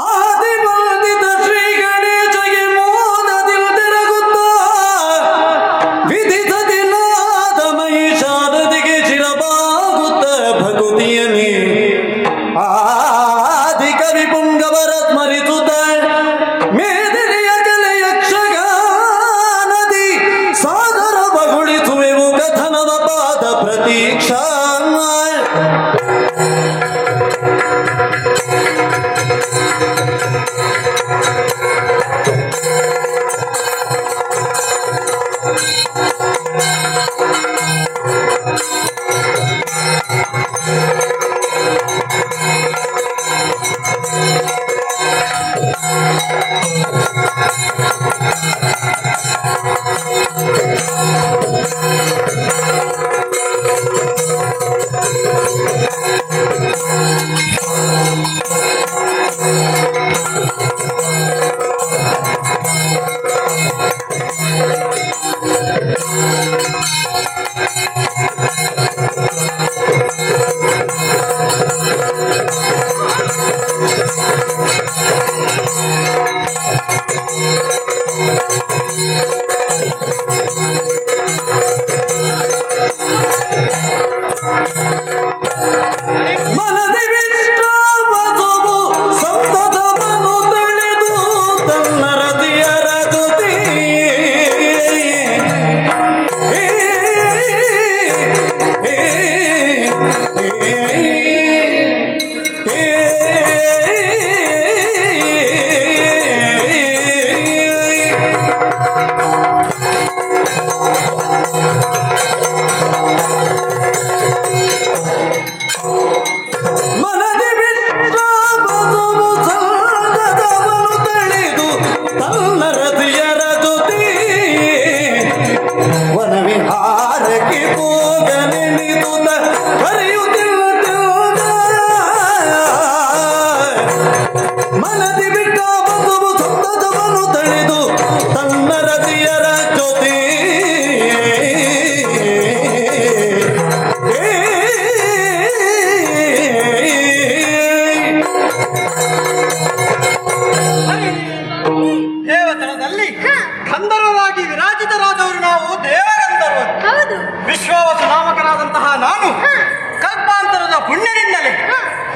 ಆದಿಬಾಧಿತ ಶ್ರೀ ಗಣೇಶಗೆ ಮೋದದಿರುತ್ತಿರಗುತ್ತ ವಿಧಿಸದಿಲ್ಲಾದ ಮಹಿಷಾರದಿಗೆ ಶಿರಬಾಗುತ್ತ ಭಕುತಿಯನೇ ಆದಿ ಕವಿ ಪುಂಗವರ ಸ್ಮರಿಸುತ್ತ ಮೇದಿನಿಯ ಕೆಲೆ ಯಕ್ಷಗಾನದಿ ಸಾದರ ಬಗುಳಿಸುವೆವು ಕಥನದ ಪಾದ ಪ್ರತೀಕ್ಷಾ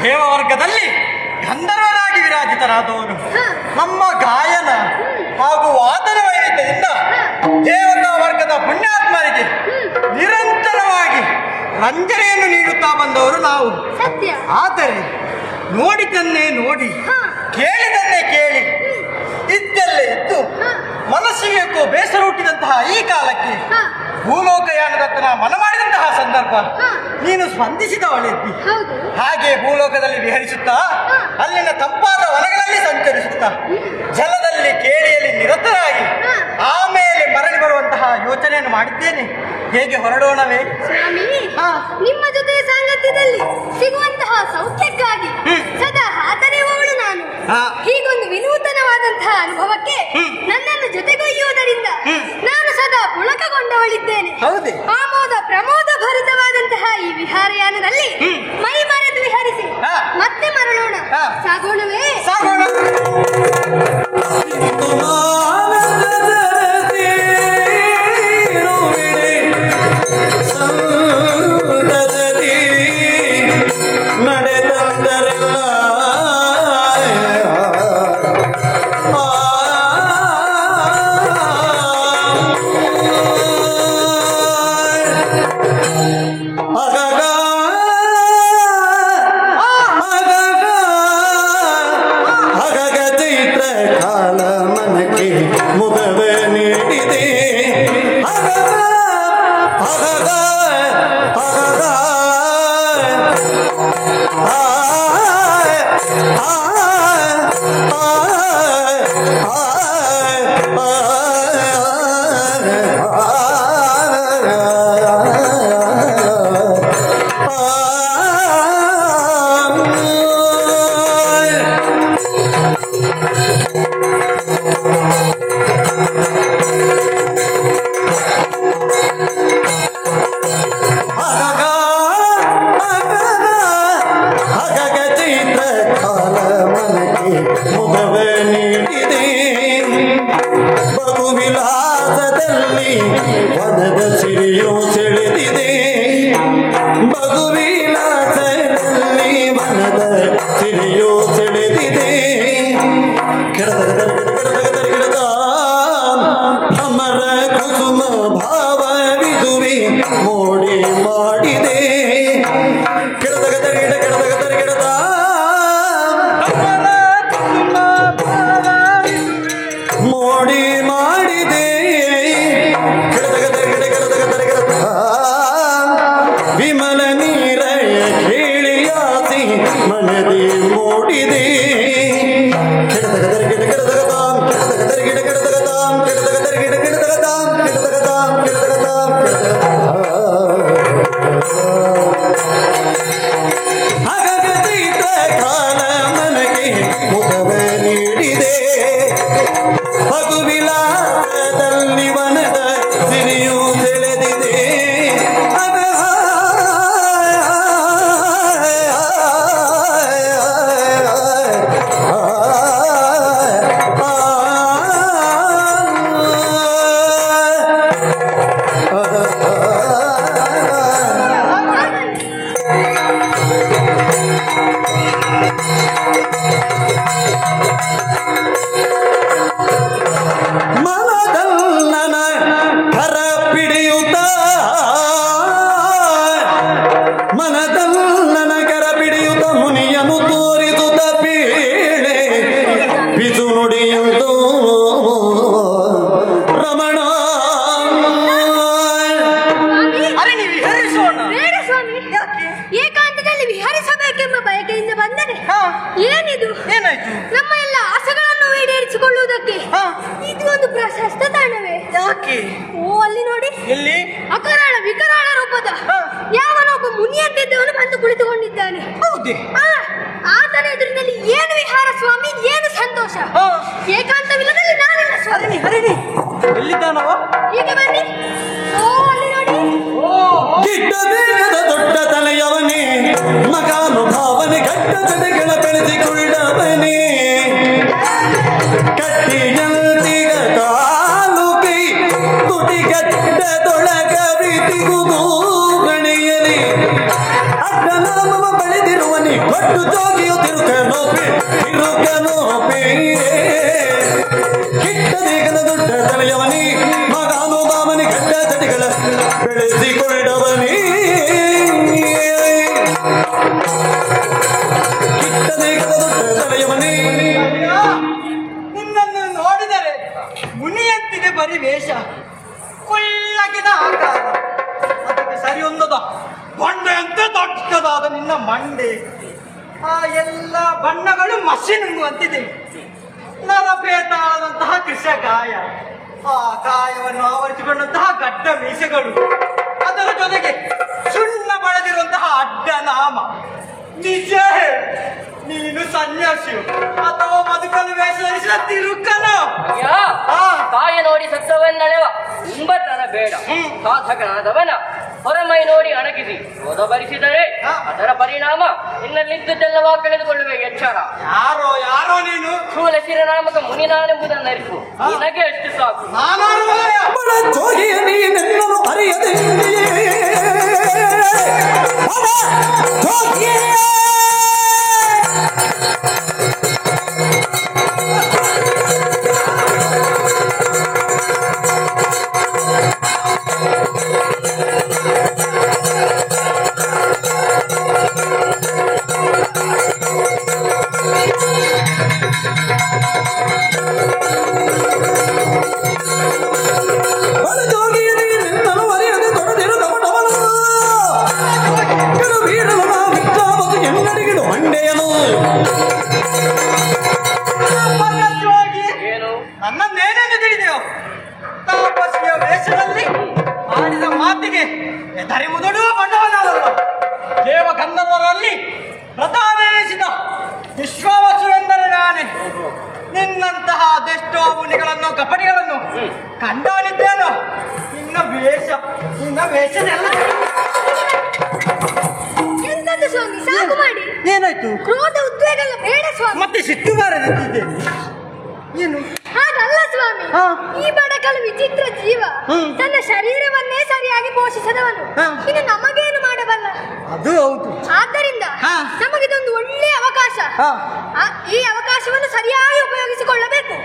ದೇವವರ್ಗದಲ್ಲಿ ಗಂಧರ್ವರಾಗಿ ವಿರಾಜಿತರಾದವರು. ನಮ್ಮ ಗಾಯನ ಹಾಗೂ ವಾದನ ವೈವಿಧ್ಯದಿಂದ ದೇವತಾ ವರ್ಗದ ಪುಣ್ಯಾತ್ಮರಿಗೆ ನಿರಂತರವಾಗಿ ರಂಜನೆಯನ್ನು ನೀಡುತ್ತಾ ಬಂದವರು ನಾವು. ಆದರೆ ನೋಡಿದ್ದನ್ನೇ ನೋಡಿ, ಕೇಳಿದನ್ನೇ ಕೇಳಿ, ಇದ್ದಲ್ಲೇ ಇದ್ದು ಮನಸ್ಸಿಗೆ ಬೇಸರ ಹುಟ್ಟಿದಂತಹ ಈ ಕಾಲಕ್ಕೆ ಭೂಲೋಕಯಾನದತ್ತ ಮನ ಮಾಡಿದಂತಹ ಸಂದರ್ಭ ನೀನು ಸ್ಪಂದಿಸಿದವಳಿದ್ದಿ. ಹಾಗೆ ಭೂಲೋಕದಲ್ಲಿ ವಿಹರಿಸುತ್ತಾ, ಅಲ್ಲಿನ ತಂಪಾದ ವನಗಳಲ್ಲಿ ಸಂಚರಿಸುತ್ತಾ, ಜಲದಲ್ಲಿ ಕೇಳಿಯಲ್ಲಿ ನಿರತರಾಗಿ ಆಮೇಲೆ ಮರಳಿ ಬರುವಂತಹ ಯೋಚನೆಯನ್ನು ಮಾಡಿದ್ದೇನೆ. ಹೇಗೆ ಹೊರಡೋಣವೇ ಸ್ವಾಮಿ? ನಿಮ್ಮ ಜೊತೆ ಸಾಂಗತ್ಯದಲ್ಲಿ ಸಿಗುವಂತಹ ಸೌಖ್ಯಕ್ಕಾಗಿ ಸದಾ ಹಾತರೆಯುವವಳು ನಾನು. ಹೀಗೊಂದು ವಿನೂತನವಾದಂತಹ ಅನುಭವಕ್ಕೆ ನನ್ನನ್ನು ಜೊತೆಗೊಯ್ಯುವುದರಿಂದ ನಾನು ಸದಾ ಪುಳಕಗೊಂಡವಳಿದ್ದೇನೆ. ಆಮೋದ ಪ್ರಮೋದ ಭರಿತವಾದಂತಹ ಈ ವಿಹಾರಯಾನದಲ್ಲಿ ಮೈ ಮರೆತು ವಿಹರಿಸಿ ಮತ್ತೆ ಮರಳೋಣ. ಸಾಗೋಣವೇ? ಸಾಗೋಣ. ಮುದವ ನೀಡಿದೆ ಬಗುವಿಲಾಸದಲ್ಲಿ ವನದ ಸಿರಿಯು ಸೆಳೆದಿದೆ ಬಗುವಿಲಾಸದಲ್ಲಿ ವನದ ಸಿರಿಯು ಸೆಳೆದಿದೆ ಕೆಡದ ಅಮರ ಕುಸುಮ ಭಾವವಿದುವೆ ಮೋಡಿ ಮಾಡಿದೆ ಕೆಡದ ಮೋಡಿ ಮಾಡಿದೆ ವಿಮಲ ನೀರ ಕೇಳಿಯಾಸಿ ಮನದಿ ಮೂಡಿದೆ ಅಗಗತಿತ ಕಾಲ ಮನಗೆ ಮುದವ ನೀಡಿದೆ ಬಗುವಿಲಾಸದಲ್ಲಿ ವನದ ಸಿರಿಯು ಸೆಳೆದಿದೆ ಮನದಲ್ಲನ ಕರ ಪಿಡಿಯುತ್ತ ಮನದಲ್ಲನ ಕರ ಪಿಡಿಯುತ್ತ ಮುನಿಯನು ತೋರಿಸುತ್ತ ಪೀಳೆ ಬಿದು ನುಡಿಯುವುದು ರಮಣ ಅರೆ ನೀವು ವಿಹರಿಸೋಣ. ಬೇಡ ಸ್ವಾಮಿ, ಯಾಕೆ? ಏಕಾಂತದಲ್ಲಿ ವಿಹರಿಸಬೇಕೆಂಬ ಬಯಕೆಯಿಂದ ಬಂದರೆ ಹಾ. ಏನಿದು? ಏನಾಯ್ತು? ನಮ್ಮ ಎಲ್ಲ ಆಸೆಗಳನ್ನು ಈಡೇರಿಸಿಕೊಳ್ಳುವುದಕ್ಕೆ ಹಾ. ಇದು ಒಂದು ಪ್ರಶಸ್ತ ತಾಣವೇ? ಯಾಕೆ? ಓ, ಅಲ್ಲಿ ನೋಡಿ, ಎಲ್ಲಿ? ಅಕರಾಳ ವಿಕರಾಳ ರೂಪದ ಹಾ. ಯಾವನೊಬ್ಬ ಮುನಿಯಂತಿದ್ದವನು ಬಂದು ಕುಳಿತುಕೊಂಡಿದ್ದಾನೆ. ಹೌದೇ? ಆ, ಆತನ ಎದುರಿನಲ್ಲಿ ಏನು ವಿಹಾರ ಸ್ವಾಮಿ, ಏನು ಸಂತೋಷ. ಹಾ. ಏಕಾಂತವಿಲ್ಲದಲ್ಲಿ ನಾನಿಲ್ಲ ಸ್ವಾಮಿ. ಹರಿಣಿ ಎಲ್ಲಿದ್ದಾನವ? ಹೀಗೆ ಬನ್ನಿ. ಓ, ಅಲ್ಲಿ ನೋಡಿ. ಗಿಡ್ಡ ದೇಹದ ದೊಡ್ಡ ತಲೆಯವನೇ ಮಗಾನುಭಾವನೆ ಗಡ್ಡ ತಡೆಗಳ ಬೆಳೆಸಿಕೊಳ್ಳವನೇ ಕಟ್ಟಿಯಂತಿಗ ಕಾಲು ಕೈ ತುಟಿಗಡ್ಡದೊಳಗವಿತಿಗುವುದು ಗಣಿಯಲಿ ಅಡ್ಡನಾಮವ ಬೆಳೆದಿರುವನಿ ಕೊಟ್ಟು ಜೋಗಿಯು ತಿರುಕನೋಪೆ ಗಿಡ್ಡ ದೇಹದ ದೊಡ್ಡ ತಲೆಯವನೇ ಮಗಾನುಭಾವನೆ ಗಡ್ಡ ತಡೆಗಳ ಬೆಳೆಸಿಕೊಳ್ಳವನೇ ನಿನ್ನನ್ನು ನೋಡಿದರೆ ಮುನಿಯಂತಿದೆ ಬರೀ ವೇಷ, ಕೊಳ್ಳಗಿದ ಆಕಾರ, ಅದಕ್ಕೆ ಸರಿ ಹೊಂದದ ಬಂಡೆಯಂತೆ ದೊಡ್ಡದಾದ ನಿನ್ನ ಮಂಡೆ, ಆ ಎಲ್ಲ ಬಣ್ಣಗಳು ಮಷಿನುಂಗುವಂತಿದೆ. ನರಪೇಟಾದಂತಹ ಕೃಷಕಾಯ, ಆ ಕಾಯವನ್ನು ಆವರಿಸಿಕೊಂಡಂತಹ ಗಡ್ಡ ಮೀಸೆಗಳು, ಅದರ ಜೊತೆಗೆ ಸುಣ್ಣ ಬಳದಿರುವಂತಹ ಅಡ್ಡ ನಾಮ. ನಿಜ ಹೇಳು, ನೀನು ಸನ್ಯಾಸಿಯು ಅಥವಾ ಬದುಕಲು ವೇಷ ಧರಿಸಿದ ತಿರುಕನು? ಕಾಯ ನೋಡಿ ಸತ್ತವನ್ನಳೆವ ಉಂಬತನ ಬೇಡ. ಸಾಧಕನಾದವನ ಹೊರಮೈ ನೋಡಿ ಅಣಗಿಸಿ ಓದಬರಿಸಿದರೆ ಅದರ ಪರಿಣಾಮ ನಿನ್ನಲ್ಲಿದ್ದುದೆಲ್ಲವ ಕಳೆದುಕೊಳ್ಳುವೆ ಎಚ್ಚರ. ಯಾರೋ ಯಾರೋ ನೀನು? ಸ್ಥೂಲ ಶಿರನಾಮಕ ಮುನಿನಾನೆಂಬುದನ್ನು ಅರಿತು ನಿನಗೆ ಎಷ್ಟು ಸಾಕು. ನನ್ನನ್ನೇನೆಂದು ತಿಳಿದೆಯೋ? ತಾಪಸಿಯ ವೇಷದಲ್ಲಿ ಆಡಿದ ಮಾತಿಗೆ ಎದರಿಮುದುಡುವ ಬಣ್ಣವನಾದಲ್ಲ. ದೇವ ಗಂಧರ್ವರಲ್ಲಿ ಪ್ರಧಾನವೆನಿಸಿದ ವಿಶ್ವಾವಸುವೆಂದರೆ ನಾನೇ. ನಿನ್ನಂತಹ ಅದೆಷ್ಟೋ ಮುನಿಗಳನ್ನು ಕಪಟಿಗಳನ್ನು ಕಂಡವನಿದ್ದೇನೋ. ನಿನ್ನ ವೇಷದೆಲ್ಲ ಎಂತದ್ದು ಸ್ವಾಮಿ, ಸಾಕು ಮಾಡಿ. ಏನಾಯ್ತು? ಏನಾಯ್ತು? ಕ್ರೋಧ ಉದ್ವೇಗ ಎಲ್ಲ ಬೇಡ ಸ್ವಾಮಿ. ಮತ್ತೆ ಸಿಟ್ಟು ಬಾರದಿದ್ದೇನೆ ಏನು? ಹಾಗಲ್ಲ ಸ್ವಾಮಿ, ಹಾ. ಈ ಬಡಕಲು ವಿಚಿತ್ರ ಜೀವ. ತನ್ನ ಶರೀರವನ್ನೇ ಸರಿಯಾಗಿ ಪೋಷಿಸದವನು ಇನ್ನು ನಮಗೇನು ಮಾಡಬಲ್ಲ? ಅದು ಹೌದು. ಆದ್ದರಿಂದ ಹಾ. ನಮಗಿದೊಂದು ಒಳ್ಳೆಯ ಅವಕಾಶ. ಹಾ. ಈ ಅವಕಾಶವನ್ನು ಸರಿಯಾಗಿ ಉಪಯೋಗಿಸಿಕೊಳ್ಳಬೇಕು.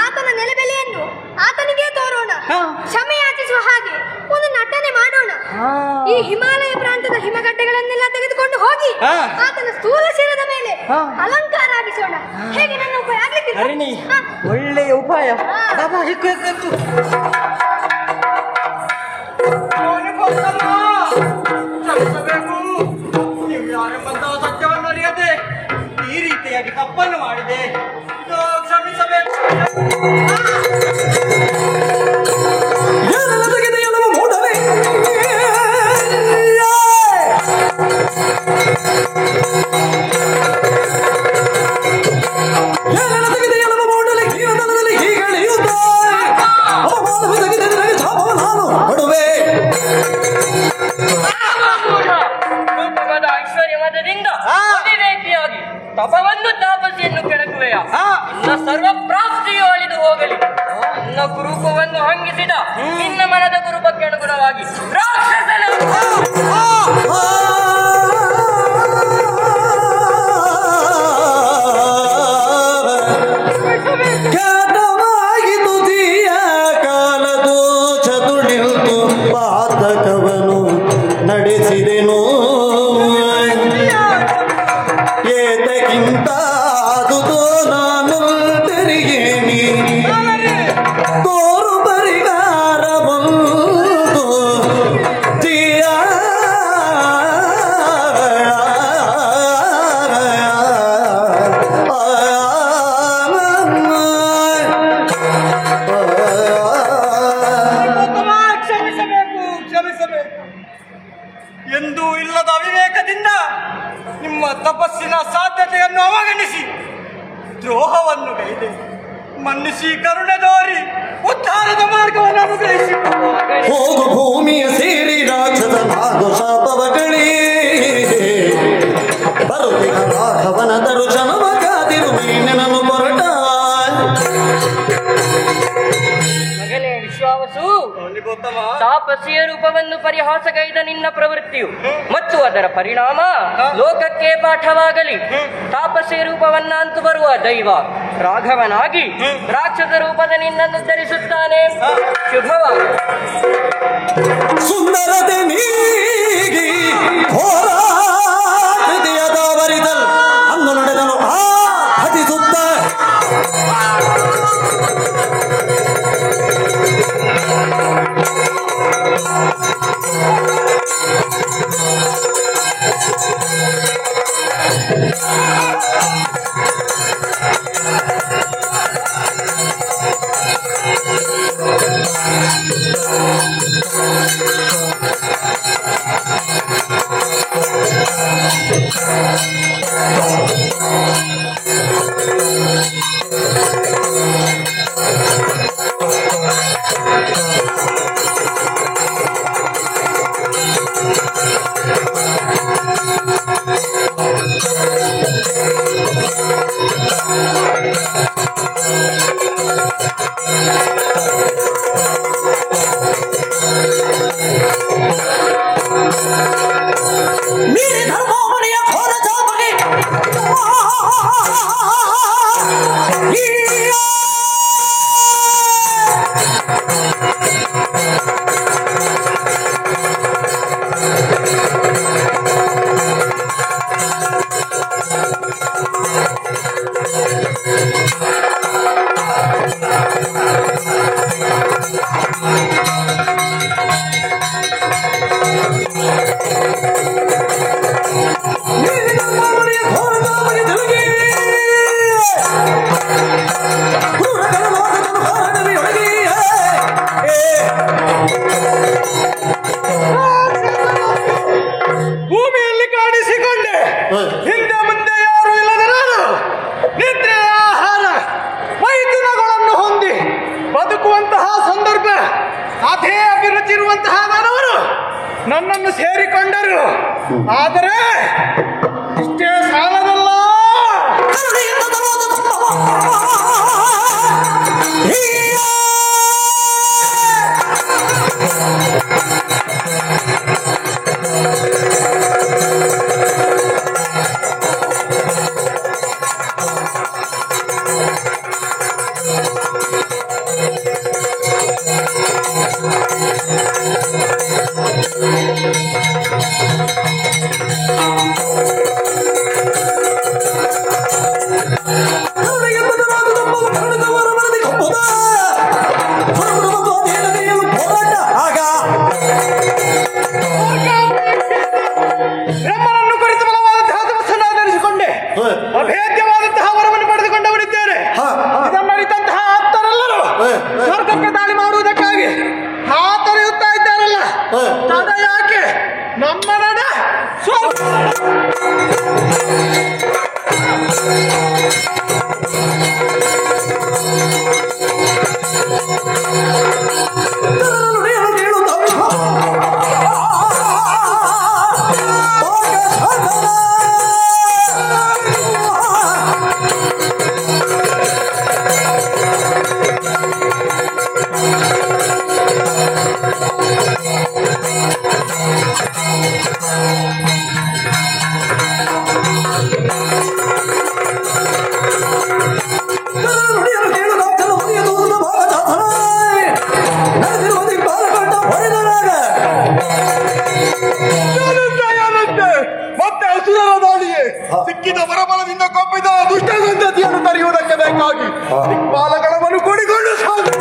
ಆತನ ನೆಲೆಬೆಲೆಯನ್ನು ಆತನಿಗೆ ತೋರೋಣ. ಹಾ. ಕ್ಷಮೆ ಯಾಚಿಸುವ ಹಾಗೆ ಒಂದು ನಟನೆ ಮಾಡೋಣ. ಈ ಹಿಮಾಲಯ ಪ್ರಾಂತದ ಹಿಮಗಡ್ಡೆಗಳನ್ನೆಲ್ಲ ತೆಗೆದುಕೊಂಡು ಹೋಗಿ ಹಾ. ಆತನ ಸ್ಥೂಲ ಶಿರದ ಮೇಲೆ ಹಾ. ಅಲಂಕಾರ ಆಗಿಸೋಣ. ಹೇಗೆ ನನ್ನ ಉಪಾಯ ಆಗ್ಲಿಕ್ಕಿಲ್ಲ? ಹರಿಣಿ, ಒಳ್ಳೆಯ ಉಪಾಯ. ಬಾಬಾ, ಹಿಕ್ಕು ಹಿಕ್ಕು. ಕ್ಷಮಿಸಬೇಕು, ನೀವು ಯಾರೆಂಬಂತಹ ಸತ್ಯವನ್ನು ಅರಿಯದೆ ಈ ರೀತಿಯಾಗಿ ತಪ್ಪನ್ನು ಮಾಡಿದೆ. ಇದು ಕ್ಷಮಿಸಬೇಕು. ರೂಪವಾದ ಐಶ್ವರ್ಯವಾದದಿಂದ ಅವಿವೇಕಿಯಾಗಿ ತಪವನ್ನು ತಾಪಸಿಯನ್ನು ಕೆಣಕುವೆಯ ನಿನ್ನ ಸರ್ವ ಪ್ರಾಪ್ತಿಯು ಅಳಿದು ಹೋಗಲಿ. ನಿನ್ನ ಕುರೂಪವನ್ನು ಹಂಗಿಸಿದ ನಿನ್ನ ಮನದ ಕುರುಪಕ್ಕೆ ಅನುಗುಣವಾಗಿ ರಾಕ್ಷಸನ ಪಾತಕವನು ನಡೆಸಿದೆನು ಏತಕ್ಕಿಂತ ಆದುದೋ ನಾನು ತೆರಿಗೇನಿ ತೋರು ಪರಿಗಾರ ಬಂದು ಜಿಯ ಎಂದೂ ಇಲ್ಲದ ಅವಿವೇಕದಿಂದ ನಿಮ್ಮ ತಪಸ್ಸಿನ ಸಾಧ್ಯತೆಯನ್ನು ಅವಗಣಿಸಿ ದ್ರೋಹವನ್ನು ಗೈದೆ. ಮನ್ನಿಸಿ ಕರುಣೆ ತೋರಿ ಉದ್ಧಾರದ ಮಾರ್ಗವನ್ನು ಅನುಗ್ರಹಿಸಿ. ಹೋಗು ಭೂಮಿಯ ಸೇರಿ ರಾಕ್ಷಸನಾಗು ಶಾಪವಗಳೇ ಬರುತ್ತಿಗ ರಾಘವನ ದರ್ಶನವ ಕಾದಿರು ಮೀನನನ್ನು ಹೊರಟ ಮಗನೇ ವಿಶ್ವಾವಸು, ತಾಪಸಿಯ ರೂಪವನ್ನು ಪರಿಹಾಸಗೈದ ನಿನ್ನ ಪ್ರವೃತ್ತಿಯು ಮತ್ತು ಅದರ ಪರಿಣಾಮ ಲೋಕಕ್ಕೆ ಪಾಠವಾಗಲಿ. ತಾಪಸಿಯ ರೂಪವನ್ನಂತೂ ಬರುವ ದೈವ ರಾಘವನಾಗಿ ರಾಕ್ಷಸ ರೂಪದ ನಿನ್ನನ್ನು ಧರಿಸುತ್ತಾನೆ. ಶುಭವಾಗಿ ಸುಂದರತೆ ನೀಗಿ ಹೋರ ಹೃದಯದವರಿದಲ್ ಅಂದು ನಡೆದನು ಆ ಹತಿಸುತ್ತ ಭೂಮಿಯಲ್ಲಿ ಕಾಣಿಸಿಕೊಂಡೆ. ಹಿಂದೆ ಮುಂದೆ ಯಾರು ಇಲ್ಲದ ನಾನು ನಿದ್ರೆ ಆಹಾರ ಮೈದುನಗಳನ್ನು ಹೊಂದಿ ಬದುಕುವಂತಹ ಸಂದರ್ಭ ಅದೇ ಅಭಿರುಚಿ ಇರುವಂತಹ ಮಾನವರು ನನ್ನನ್ನು ಸೇರಿಕೊಂಡರು. ಆದರೆ ಇಷ್ಟೇ ಸಾಲದ ಮಾಡಬೇಕಾಗಿ ದಿಕ್ಪಾಲಕರವನ್ನು ಕೂಡಿಕೊಂಡು ಸಾಗು.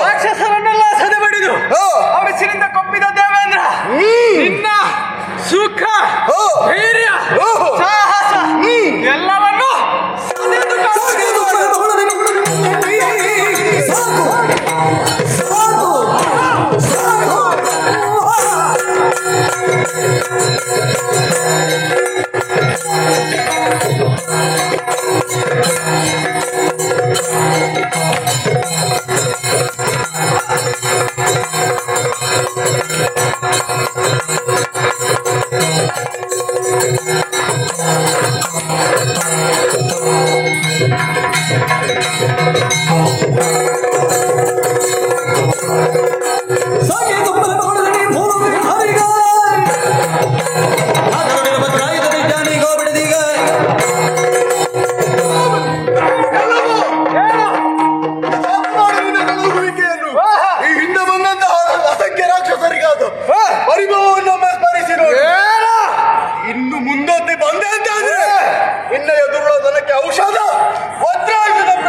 ರಾಕ್ಷಸರನ್ನೆಲ್ಲ ಸದೆಬಡಿದು ಅವರಿಸಿನಿಂದ ಕೊಪ್ಪಿದ ದೇವೇಂದ್ರ ನಿನ್ನ ಸುಖ ಧೈರ್ಯ ಸಾಹಸ ಎಲ್ಲವನ್ನು ಇನ್ನು ಮುಂದೊತ್ತಿ ಬಂದೆ ಅಂತ ಅಂದ್ರೆ ಇನ್ನ ಎದುರುಳೋದಕ್ಕೆ ಔಷಧ ವಜ್ರಾಯುಧದ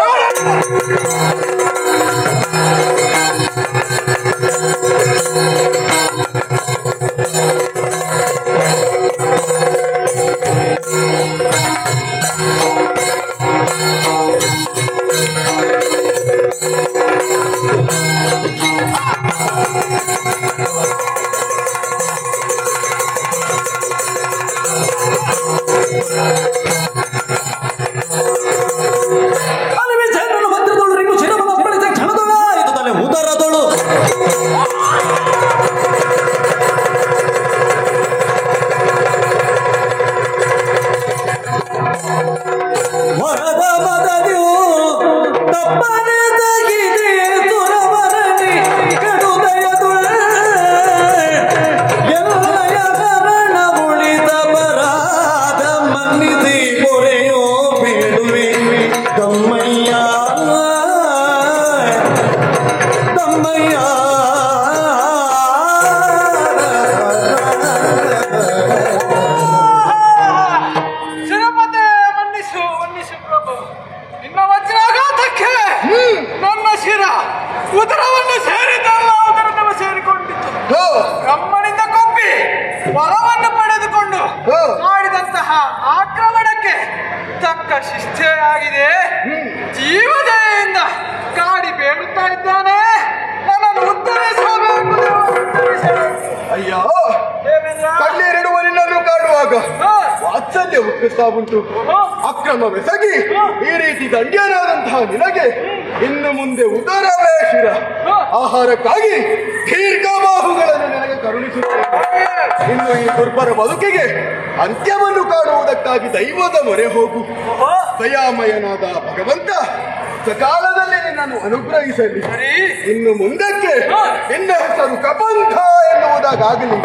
ಉದರವನ್ನು ಸೇರಿದ್ದಲ್ಲ ಉದರವನ್ನು ಸೇರಿಕೊಂಡಿತ್ತು. ಬ್ರಹ್ಮನಿಂದ ಕೊಪ್ಪಿ ವರವನ್ನು ಪಡೆದುಕೊಂಡು ಮಾಡಿದಂತಹ ಆಕ್ರಮಣಕ್ಕೆ ತಕ್ಕ ಶಿಕ್ಷೆ ಆಗಿದೆ. ಜೀವದಯೆಯಿಂದ ಕಾಡಿ ಬೇಡುತ್ತಾ ಇದ್ದಾನೆ, ನನ್ನನ್ನು ಉತ್ತರಿಸಬೇಕು. ಅಯ್ಯೋ ಕಣ್ಣೀರಿಡುವ ನಿನ್ನನ್ನು ಕಾಡುವಾಗ ವಾತ್ಸಲ್ಯ ಹುಟ್ಟಿಸ್ತಾ ಉಂಟು. ಅಕ್ರಮವೆಸಗಿ ಈ ರೀತಿ ದಂಡ್ಯನಾದಂತಹ ನಿನಗೆ ಇನ್ನು ಮುಂದೆ ಉದರವೇ ಶಿರ. ಆಹಾರಕ್ಕಾಗಿ ದೀರ್ಘಬಾಹುಗಳನ್ನು ನಿನಗೆ ಕರುಣಿಸುತ್ತೇನೆ. ಇನ್ನು ಈ ದುರ್ಬರ ಬದುಕಿಗೆ ಅಂತ್ಯವನ್ನು ಕಾಣುವುದಕ್ಕಾಗಿ ದೈವದ ಮೊರೆ ಹೋಗು. ದಯಾಮಯನಾದ ಭಗವಂತ ಸಕಾಲದಲ್ಲಿ ನಿನ್ನನ್ನು ಅನುಗ್ರಹಿಸಲಿ. ಇನ್ನು ಮುಂದಕ್ಕೆ ನಿನ್ನ ಹೆಸರು ಕಪಂಥ ಎನ್ನುವುದಾಗಲಿ.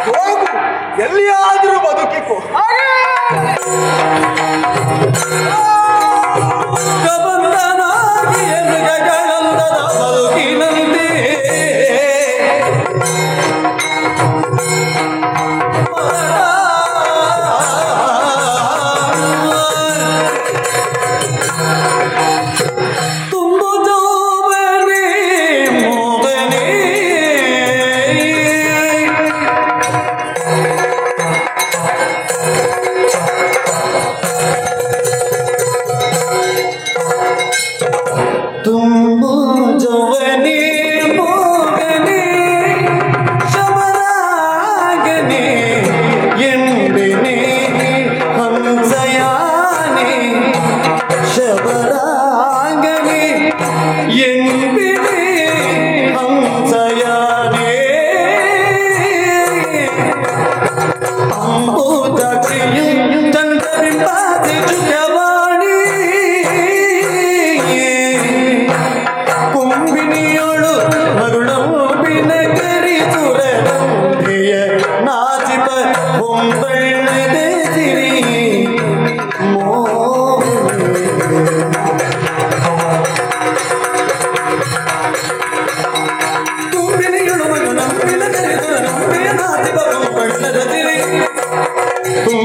ಹೋಗು, ಎಲ್ಲಿಯಾದರೂ ಬದುಕಿಕೋ.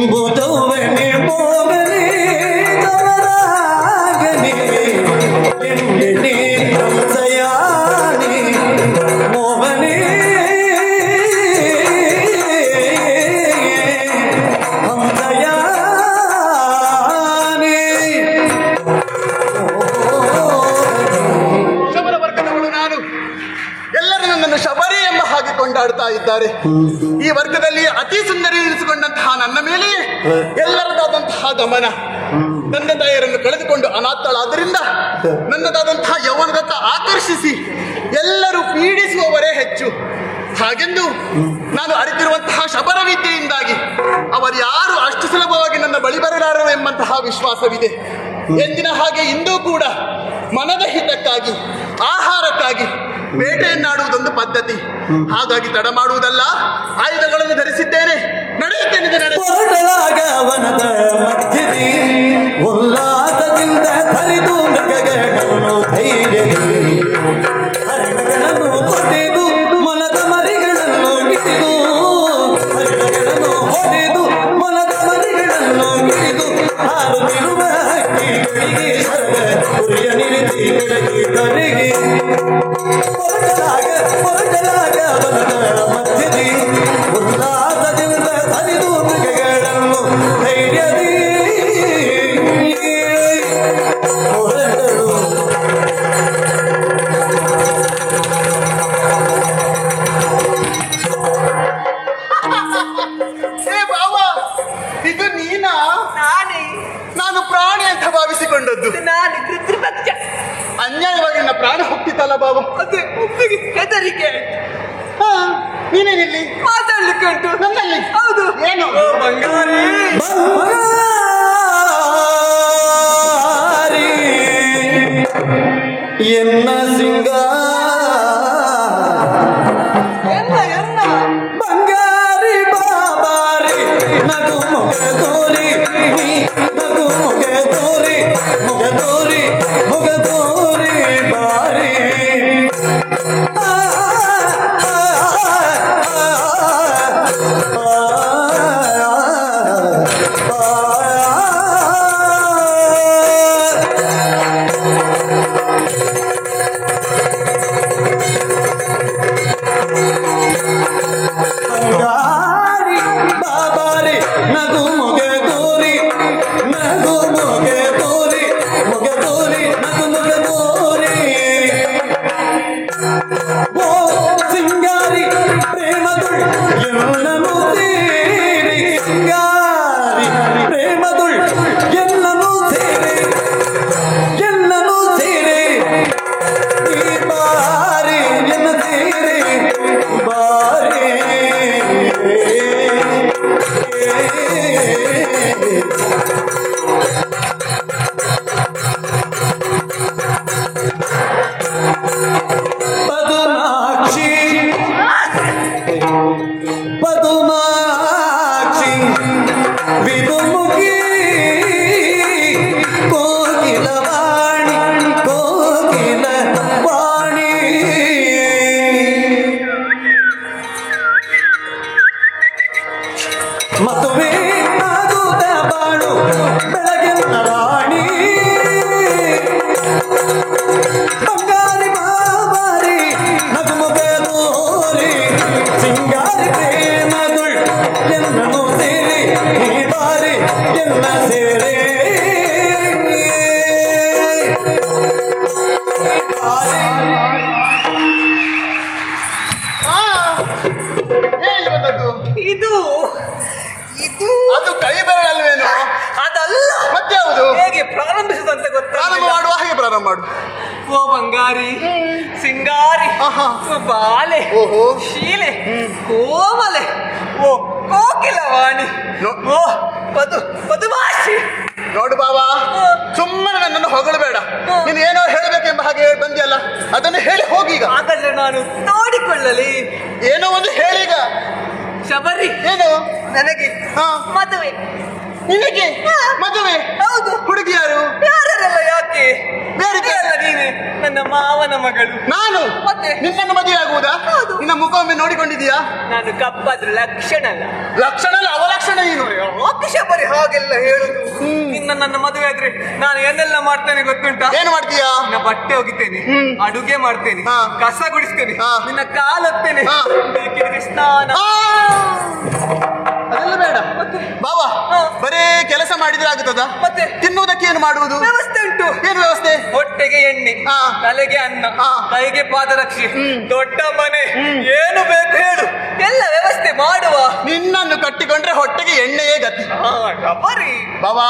ಇಂಬುದವನೇ ಮೋಗನೇ ತವರಾಗನೇ ಎಂದೆನೇ ಕಂಸಯಾನಿ ಮೋಹನೇ ಹಂಸಯಾನಿ. ಶಬರ ವರ್ಗದವಳು ನಾನು. ಎಲ್ಲರೂ ನನ್ನನ್ನು ಶಬರಿ ಎಂಬ ಹಾಗೆ ಕೊಂಡಾಡ್ತಾ ಇದ್ದಾರೆ. ಈ ವರ್ಗದಲ್ಲಿ ಅತಿ ಸುಂದರಿ ಎನಿಸಿಕೊಂಡಂತಹ ನನ್ನ ಮೇಲೆಯೇ ಎಲ್ಲರದಾದಂತಹ ಗಮನ. ತಂದೆ ತಾಯಿಯರನ್ನು ಕಳೆದುಕೊಂಡು ಅನಾಥಳಾದ್ದರಿಂದ ನನ್ನದಾದಂತಹ ಯೌವನದತ್ತ ಆಕರ್ಷಿಸಿ ಎಲ್ಲರೂ ಪೀಡಿಸುವವರೇ ಹೆಚ್ಚು. ಹಾಗೆಂದು ನಾನು ಅರಿತಿರುವಂತಹ ಶಬರ ವಿದ್ಯೆಯಿಂದಾಗಿ ಅವರು ಯಾರು ಅಷ್ಟು ಸುಲಭವಾಗಿ ನನ್ನ ಬಳಿ ಬರಲಾರರು ಎಂಬಂತಹ ವಿಶ್ವಾಸವಿದೆ. ಎಂದಿನ ಹಾಗೆ ಇಂದೂ ಕೂಡ ಮನದ ಹಿತಕ್ಕಾಗಿ ಆಹಾರಕ್ಕಾಗಿ ಬೇಟೆಯನ್ನಾಡುವುದೊಂದು ಪದ್ಧತಿ. ಹಾಗಾಗಿ ತಡ ಮಾಡುವುದಲ್ಲ, ಆಯುಧಗಳನ್ನು ಧರಿಸಿದ್ದೇನೆ, ನಡೆಯುತ್ತೇನೆ. ಹೊರಟಲಾಗ ವನದ ಮಧ್ಯದಿ ಉಲ್ಲಾಸದಿಂದ ಹರಿದು ಮೃಗಗಳನ್ನು ಧೈರ್ಯದಿ ಹರಿಣಗಳನ್ನು ಹೊಡೆದು ಮೊಲದ ಮರಿಗಳನ್ನು ಗಿಡಿದು ಹರಿಣಗಳನ್ನು ಹೊಡೆದು ಮೊಲದ ಮರಿಗಳನ್ನು ಗಿಡಿದು ಹಾರುತ್ತಿರುವ ಹಕ್ಕಿಗಳಿಗೆ ಸರ್ವ ಗುರಿಯ ನಿರಿಸಿ ಕೆಳಗೆ ಕರೆಗೆ ಹೊರಟಲಾಗ ವನದ ಮಧ್ಯದಿ ಉಲ್ಲಾಸದಿಂದ ಹರಿದು ಮೃಗಗಳನ್ನು ಧೈರ್ಯದಿ ಹೊರಟರು. ಏ ಬಾವ, ಇದು ನೀನಾ? ನಾನೇ ನಾನು ಪ್ರಾಣಿ ಅಂತ ಭಾವಿಸಿಕೊಂಡದ್ದು. ನಾನು ಕೃತ್ರಿಪಕ್ಷ. ಅನ್ಯಾಯವಾಗಿ ನನ್ನ ಪ್ರಾಣ ಹೋಗ್ತಿತ್ತಲ್ಲ ಬಾವ. ಅದೇ ಒಪ್ಪಿಗೆ ಹೆದರಿಕೆ. ಹಾ, ನೀನೇನಿಲ್ಲಿ ಮಾತಾಡ್ಲಿಕ್ಕೆ ಉಂಟು ನನ್ನಲ್ಲಿ? ಹೌದು. ಏನು? ಓ ಬಂಗಾರಿ, ಬಂಗಾರಿ ಎನ್ನ ಸಿಂಗಾರ ಎನ್ನ ಎನ್ನ ಬಂಗಾರಿ ಬಾಬಾರಿ ನಗು ಮುಗ ತೋರಿ ನಗು ಮುಗ ತೋರಿ ಮುಗ ತೋರಿ ಮುಗ ತೋರಿ ಬಾರಿ ಬಂಗಾರಿ ಬಾಬಾರಿ ನಗು ಮುಗೆ ತೋರಿ ನಗು ಮುಗೆ ತೋರಿ ಮುಗೆ ತೋರಿ ನಗು ಮುಗೆ ತೋರಿ ಓ ಸಿಂಗಾರಿ ಪ್ರೇಮದುಳ್ ಎಲ್ಲನೂ ಸೇರಿ ಸಿಂಗಾರಿ ಪ್ರೇಮದುಳ್ ಎಲ್ಲನೂ ಸೇರಿ ಎಲ್ಲನೂ ಸೇರಿ ಈ ಬಾರಿ ಎನ್ನ ಸೇರಿ ಬಾರಿ ಪದುಮಾಕ್ಷಿ ಪದುಮಾಕ್ಷಿ ವಿದುಮುಖಿ ಕೋಕಿಲ ವಾಣಿ ಕೋಕಿಲ ವಾಣಿ ಮತ್ತೊಮ್ಮೆ ಆಗುತ್ತ ಬಾಳು ಬೆಳಗಿನ ರಾಣಿ ಬಂಗಾರಿ ಬಾಬಾರಿ ನಗುಮುಗೆ ತೋರಿ ಸಿಂಗಾರಿ ಪ್ರೇಮದುಳ್ ಎನ್ನನು ಸೇರಿ ಈ ಬಾರಿ ಎನ್ನ ಸೇರಿ ಇವತ್ತದ್ದು ಇದು ಇದು ಅದು ಕೈ ಬೆರಳಲ್ವೇನು? ಅದಲ್ಲ. ಮತ್ಯಾವುದು? ಹೇಗೆ ಪ್ರಾರಂಭಿಸಿದಂತ ಪ್ರಾರಂಭ ಗೊತ್ತಾಗಲಿಲ್ಲ. ಮಾಡುವ ಹಾಗೆ ಪ್ರಾರಂಭ ಮಾಡು. ಓ ಬಂಗಾರಿ, ಸಿಂಗಾರಿ, ಆಹಾ. ಓ ಬಾಲೆ, ಓಹೋ. ಶೀಲೆ, ಕೋಮಲೆ, ಓ ಕೋಕಿಲವಾಣಿ, ನೋ- ಓ ಪದುಮಾಶಿ. ನೋಡು ಬಾವಾ, ಸುಮ್ಮನೆ ನನ್ನನ್ನು ಹೊಗಳಬೇಡ. ನೀನು ಏನೋ ಹೇಳಬೇಕೆಂಬ ಹಾಗೆ ಬಂದಿಯಲ್ಲ, ಅದನ್ನು ಹೇಳಿ ಹೋಗೀಗ. ಹಾಗಾದ್ರೆ ನಾನು ನೋಡಿಕೊಳ್ಳಲಿ. ಏನೋ ಒಂದು ಹೇಳೀಗ. ಶಬರಿ, ಏನು? ನನಗೆ ಹಾ. ಮದುವೆ ನಿನಗೆ ಮದುವೆ? ಹೌದು. ಹುಡುಗಿ ಯಾರು? ಯಾರೆಲ್ಲ ಯಾಕೆ? ಬೇರೆ ಅಲ್ಲ, ನೀನೆ ನನ್ನ ಮಾವನ ಮಗಳು. ನಾನು ಮತ್ತೆ ನಿನ್ನನ್ನು ಮದುವೆ ಆಗುವುದಾ? ಹೌದು. ನಿನ್ನ ಮುಖವೊಮ್ಮೆ ನೋಡಿಕೊಂಡಿದೀಯಾ? ನಾನು ಕಪ್ಪಾದ್ರ ಲಕ್ಷಣ ಅಲ್ಲ. ಲಕ್ಷಣ ಅಲ್ಲ, ಅವಲಕ್ಷಣ ಏನು? ಅಕ್ಷ ಬರೀ ಹಾಗೆಲ್ಲ ಹೇಳುದು. ನಿನ್ನ ನನ್ನ ಮದುವೆ ಆದ್ರೆ ನಾನು ಏನೆಲ್ಲ ಮಾಡ್ತೇನೆ ಗೊತ್ತುಂಟಾ? ಏನು ಮಾಡ್ತೀಯಾ? ನಿನ್ನ ಬಟ್ಟೆ ಒಗಿತೇನೆ, ಅಡುಗೆ ಮಾಡ್ತೇನೆ, ಹಾ. ಕಸ ಗುಡಿಸ್ತೇನೆ, ಹಾ. ನಿನ್ನ ಕಾಲೊತ್ತೇನೆ, ಹಾ. ಬೇಕಿದ್ರೆ ಸ್ನಾನ. ಅದೆಲ್ಲ ಬೇಡ ಬಾವಾ. ಹಾ. ಬರೇ ಕೆಲಸ ಮಾಡಿದ್ರೆ ಆಗುತ್ತದ? ಮತ್ತೆ ತಿನ್ನುವುದಕ್ಕೆ ಏನು ಮಾಡುವುದು? ವ್ಯವಸ್ಥೆ ಉಂಟು. ಏನು ವ್ಯವಸ್ಥೆ? ಹೊಟ್ಟೆಗೆ ಎಣ್ಣೆ, ಹಾ. ತಲೆಗೆ ಅನ್ನ, ಹಾ. ಕೈಗೆ ಪಾದರಕ್ಷೆ, ದೊಡ್ಡ ಮನೆ, ಏನು ಬೇಕು ಹೇಳು, ಎಲ್ಲ ವ್ಯವಸ್ಥೆ ಮಾಡುವ. ನಿನ್ನನ್ನು ಕಟ್ಟಿಕೊಂಡ್ರೆ ಹೊಟ್ಟೆಗೆ ಎಣ್ಣೆಯೇ ಗತಿ. ಬರೀ ಬಾವಾ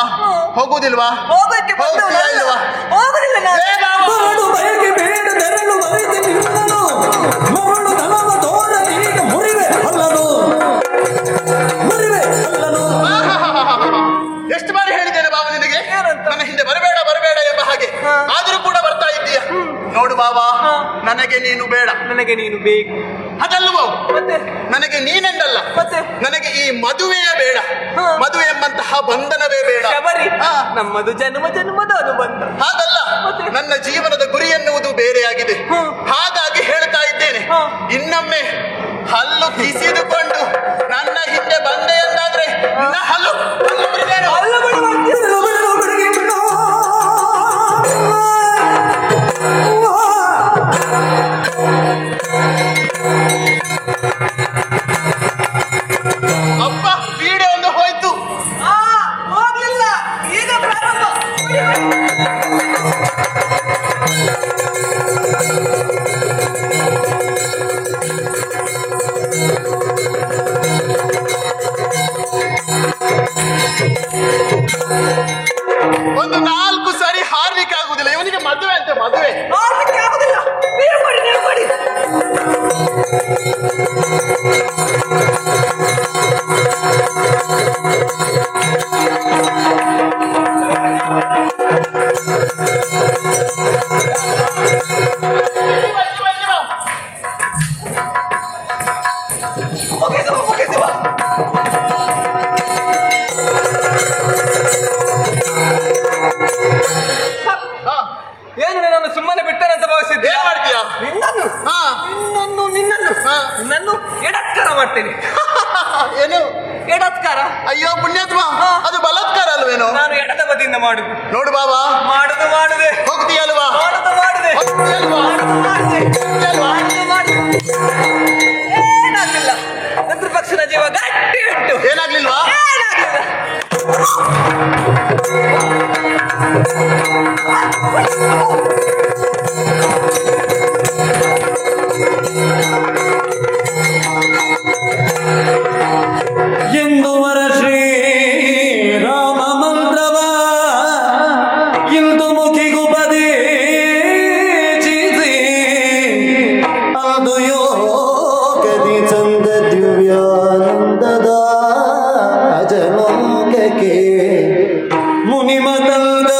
ಹೋಗುವುದಿಲ್ವಾ? ಹೋಗಕ್ಕೆ ಹೋಗ್ತೀಯಾ ಇಲ್ವಾ? ಹೋಗುದಿಲ್ಲ ನಾನು. ಏ ಬಾವಾ. ಮರಳು ಬಯಕೆ ಬೇಡ ತೆರಳು ಮರೆತು ನಿನ್ನನು ಮರಳು ಧನವ ತೋರ ಈಗ ಮುರಿವೆ ಅಲ್ಲನು ಮುರಿವೆ ಅಲ್ಲನು. ಎಷ್ಟು ಬಾರಿ ಹೇಳಿದ್ದೇನೆ ಬಾಬು ನಿನಗೆ, ಏನಂತ? ನನ್ನ ಹಿಂದೆ ಬರಬೇಡ ಬರಬೇಡ ಎಂಬ ಹಾಗೆ. ಹಾ. ಆದರೂ ಕೂಡ ಬರ್ತಾ ಇದ್ದೀಯ. ನೋಡು ಬಾಬಾ, ಹಾ. ನನಗೆ ನೀನು ಬೇಡ. ನನಗೆ ನೀನು ಬೇಕು. ಅದಲ್ವೋ, ಮತ್ತೆ ನನಗೆ ನೀನೆಂದಲ್ಲ, ಮತ್ತೆ ನನಗೆ ಈ ಮದುವೆಯೇ ಬೇಡ. ಹಾ. ಮದುವೆ ಎಂಬಂತಹ ಬಂಧನವೇ ಬೇಡ. ಶಬರಿ, ಹಾ. ನಮ್ಮದು ಜನ್ಮ ಜನ್ಮದ ಅನುಬಂಧ. ಹಾಗಲ್ಲ, ಮತ್ತೆ? ನನ್ನ ಜೀವನದ ಗುರಿ ಎನ್ನುವುದು ಬೇರೆಯಾಗಿದೆ. ಹ್ಮ್. ಹಾಗಾಗಿ ಹೇಳ್ತಾ ಇದ್ದೇನೆ, ಹಾ. ಇನ್ನೊಮ್ಮೆ ಹಲ್ಲು ಕಿಸಿದುಕೊಂಡು ನನ್ನ ಹಿಂದೆ ಬಂದೆ ಎಂದಾದ್ರೆ ನಿನ್ನ ಹಲ್ಲು ಮುರಿದೇನು? ಅಲ್ಲ ಬಡಿ ಮಾಡ್ತೀಯ. ಬಿಡು ಬಿಡು ಬಿಡುಗೆ ಬಿಡು. ಅಪ್ಪ, ವಿಡಿಯೋ ಒಂದು ಹೋಯ್ತು. ಆ, ಹೋಗ್ಲಿಲ್ಲ, ಈಗ ಪ್ರಾರಂಭ. ಬಡಿ, ಬಡಿ. ಒಂದು 4 ಸಾರಿ ಹಾರ್ಲಿಕ್ಕೆ ಆಗುದಿಲ್ಲ ಇವನಿಗೆ. ಮದುವೆ ಅಂತೆ ಮದುವೆ. ಆಡ್ಲಿಕ್ಕೆ ಆಗುದಿಲ್ಲ. ನೀವು ಮಾಡಿ, ನೀವು ಮಾಡಿ. Okay Shiva, okay Shiva. ಹಾ. ಏನು ನಾನು ಸುಮ್ಮನೆ ಬಿಟ್ಟರೆ ಅಂತ ಭಾವಿಸಿದ್ದೆ? ಏನ್ ಮಾಡ್ತೀಯಾ? ನಿನ್ನನ್ನು ಹಾ. ನಿನ್ನನ್ನು ಹಾ. ನಿನ್ನನ್ನು ಎಡತ್ಕಾರ ಮಾಡ್ತೇನೆ. ಏನು? ಎಡತ್ಕಾರ. ಅಯ್ಯೋ ಪುಣ್ಯಾತ್ಮ, ಹಾ. ಅದು ಬಲಾತ್ಕಾರ ಅಲ್ವೇನೋ? ನಾನು ಎಡದ ಬದಿಯಿಂದ ಮಾಡುದು. ನೋಡು ಬಾಬಾ, ಮಾಡುದೆ ಹೋಗ್ತೀಯಲ್ವಾ? ಮಾಡುದೆ ಹೋಗ್ತೀಯಲ್ವಾ? ಹೋಗ್ತೀಯಲ್ವಾ? ಏನಾಗ್ಲಿಲ್ಲ. ನನ್ನ ಪಕ್ಷದ ಜೀವ ಗಟ್ಟಿ ಉಂಟು. ಏನಾಗ್ಲಿಲ್ವಾ? ಏನಾಗ್ಲಿಲ್ಲ. ಎಂದುವರ ಶ್ರೀ ರಾಮ ಮಂತ್ರವ ಇಂದು ಮುಖಿಗುಪದೇಶಿಸಿ ಅದು ಯೋಗದಿ ಚಂದ ದಿವ್ಯಾನಂದದ ಅಜಲೋಕಕ್ಕೆ ಮುನಿಮತಂಗ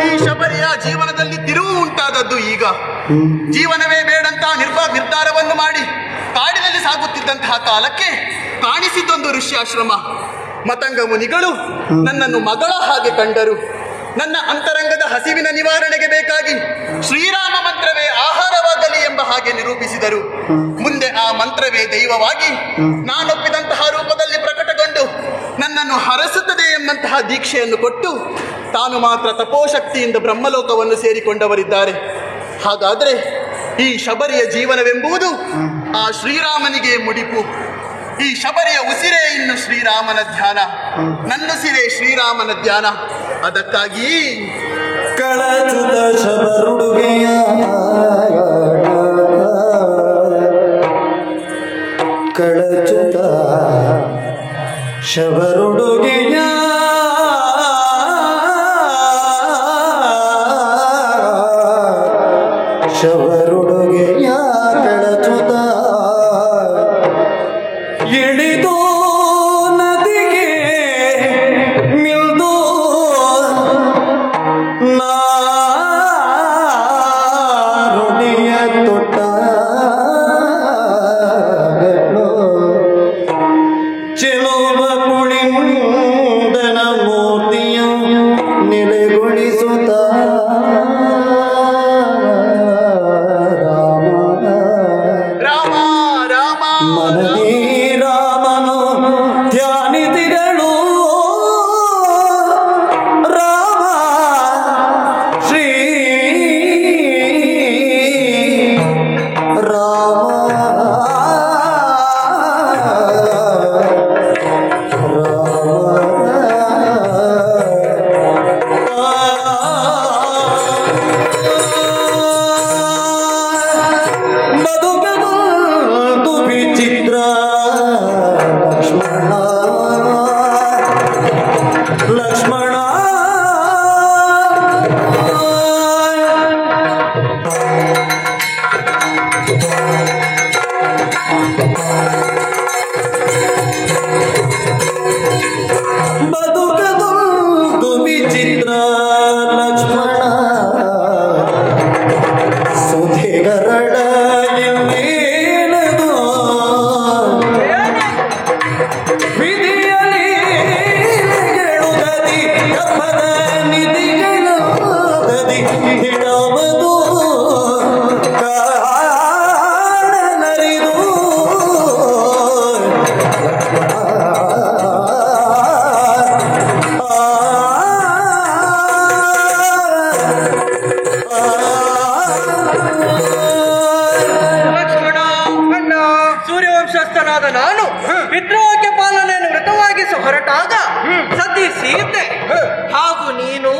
ಈ ಶಬರಿಯ ಜೀವನದಲ್ಲಿ ತಿರುವು ಉಂಟಾದದ್ದು ಈಗ. ಜೀವನವೇ ಬೇಡಂತ ನಿರ್ಧಾರವನ್ನು ಮಾಡಿ ಕಾಡಿನಲ್ಲಿ ಸಾಗುತ್ತಿದ್ದಂತಹ ಕಾಲಕ್ಕೆ ಕಾಣಿಸಿದ್ದೊಂದು ಋಷ್ಯಾಶ್ರಮ. ಮತಂಗ ಮುನಿಗಳು ನನ್ನನ್ನು ಮಗಳ ಹಾಗೆ ಕಂಡರು. ನನ್ನ ಅಂತರಂಗದ ಹಸಿವಿನ ನಿವಾರಣೆಗೆ ಬೇಕಾಗಿ ಶ್ರೀರಾಮ ಮಂತ್ರವೇ ಆಹಾರವಾಗಲಿ ಎಂಬ ಹಾಗೆ ನಿರೂಪಿಸಿದರು. ಮುಂದೆ ಆ ಮಂತ್ರವೇ ದೈವವಾಗಿ ನಾನೊಪ್ಪಿದಂತಹ ರೂಪದಲ್ಲಿ ಪ್ರಕಟಗೊಂಡು ನನ್ನನ್ನು ಹರಸುತ್ತದೆ ಎಂಬಂತಹ ದೀಕ್ಷೆಯನ್ನು ಕೊಟ್ಟು ತಾನು ಮಾತ್ರ ತಪೋಶಕ್ತಿಯಿಂದ ಬ್ರಹ್ಮಲೋಕವನ್ನು ಸೇರಿಕೊಂಡವರಿದ್ದಾರೆ. ಹಾಗಾದರೆ ಈ ಶಬರಿಯ ಜೀವನವೆಂಬುದು ಆ ಶ್ರೀರಾಮನಿಗೆ ಮುಡಿಪು. ಈ ಶಬರಿಯ ಉಸಿರೇ ಇನ್ನು ಶ್ರೀರಾಮನ ಧ್ಯಾನ, ನನ್ನುಸಿರೇ ಶ್ರೀರಾಮನ ಧ್ಯಾನ. ಅದಕ್ಕಾಗಿ ಕಳಚುತ ಶಬರುಡುಗೆಯ ಕಳಚುತ ಶಬರುಡುಗೆಯ ಶಬರುಡುಗೆಯ ಕಳಚುತ ಇಳಿದು ನದಿಗೆ ಮಿಲ್ದು ನಾರುಣಿಯ ತೊಟ್ಟ ಮನದಿ ರಾಮನು ಧ್ಯಾನಿತಿಗಳು ರಾಮ ಶ್ರೀ ರಾಮ ಬದುಕದು ವಿಚಿತ್ರ ಲಕ್ಷ್ಮಣ ಲಕ್ಷ್ಮಣ ಬದುಕದು ವಿಚಿತ್ರ ಲಕ್ಷ್ಮಣ ಸುಧಿಗರಳ ಎನ್ನೇನದು ವಿಧಿಯಲಿ ಗೆಳುಗದಿ ಕಪ್ಪದ ನಿಧಿಗಳದಿ ಹಿಡವದು ಕಾಣನರಿದು ಲಕ್ಷ್ಮಣ ಅಣ್ಣ, ಸೂರ್ಯವಂಶಸ್ಥನಾದ ನಾನು ಪಿತೃವಾಕ್ಯ ಪಾಲನೆಯನ್ನು ವ್ರತವಾಗಿಸಿ ಹೊರಟಾಗ ಸತಿ ಸೀತೆ ಹಾಗೂ ನೀನು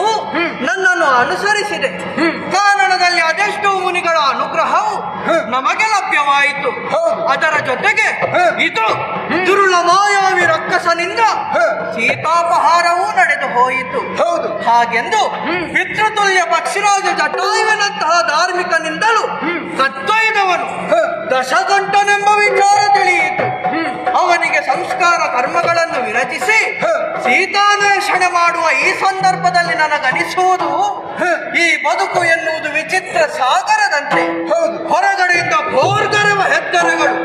ನನ್ನನ್ನು ಅನುಸರಿಸಿದೆ. ಕಾರಣದಲ್ಲಿ ಅದೆಷ್ಟೋ ಮುನಿಗಳ ಅನುಗ್ರಹವು ನಮಗೆ ಲಭ್ಯವಾಯಿತು. ಅದರ ಜೊತೆಗೆ ಇದು ದುರುಳ ಮಾಯಾವಿ ರಕ್ಕಸನಿಂದ ಸೀತಾಪಹಾರವೂ ನಡೆದು ಹೋಯಿತು. ಹಾಗೆಂದು ಪಿತೃತುಲ್ಯ ಪಕ್ಷಿರಾಜ ಜಟಾಯುವಿನಂತಹ ಧಾರ್ಮಿಕನಿಂದಲೂ ಕತ್ತೊಯ್ದವನು ದಶಕಂಠನೆಂಬ ವಿಚಾರ ತಿಳಿಯಿತು. ಅವನಿಗೆ ಸಂಸ್ಕಾರ ಕರ್ಮಗಳನ್ನು ವಿರಚಿಸಿ ಸೀತಾನ್ವೇಷಣೆ ಮಾಡುವ ಈ ಸಂದರ್ಭದಲ್ಲಿ ನನಗನಿಸುವುದು ಈ ಬದುಕು ಎನ್ನುವುದು ವಿಚಿತ್ರ ಸಾಗರದಂತೆ. ಹೊರಗಡೆಯಿಂದ ಭೋರ್ಗರೆವ ಹೆದ್ದರೆಗಳು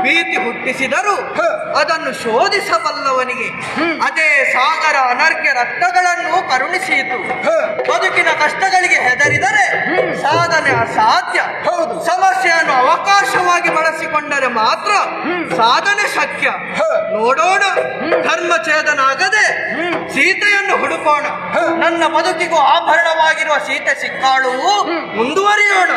ಭೀತಿ ಹುಟ್ಟಿಸಿದರೂ ಅದನ್ನು ಶೋಧಿಸಬಲ್ಲವನಿಗೆ ಅದೇ ಸಾಗರ ಅನರ್ಘ್ಯ ರತ್ನಗಳನ್ನು ಕರುಣಿಸಿತು. ಬದುಕಿನ ಕಷ್ಟಗಳಿಗೆ ಹೆದರಿದರೆ ಸಾಧನೆ ಅಸಾಧ್ಯ. ಸಮಸ್ಯೆಯನ್ನು ಅವಕಾಶವಾಗಿ ಬಳಸಿಕೊಂಡರೆ ಮಾತ್ರ ಸಾಧನೆ ಶಕ್ಯ. ನೋಡೋಣ, ಧರ್ಮಛೇದನಾಗದೆ ಸೀತೆಯನ್ನು ಹುಡುಕೋಣ. ನನ್ನ ಬದುಕಿಗೂ ಆಭರಣವಾಗಿರುವ ಸೀತೆ ಸಿಕ್ಕಾಳು. ಮುಂದುವರಿಯೋಣ.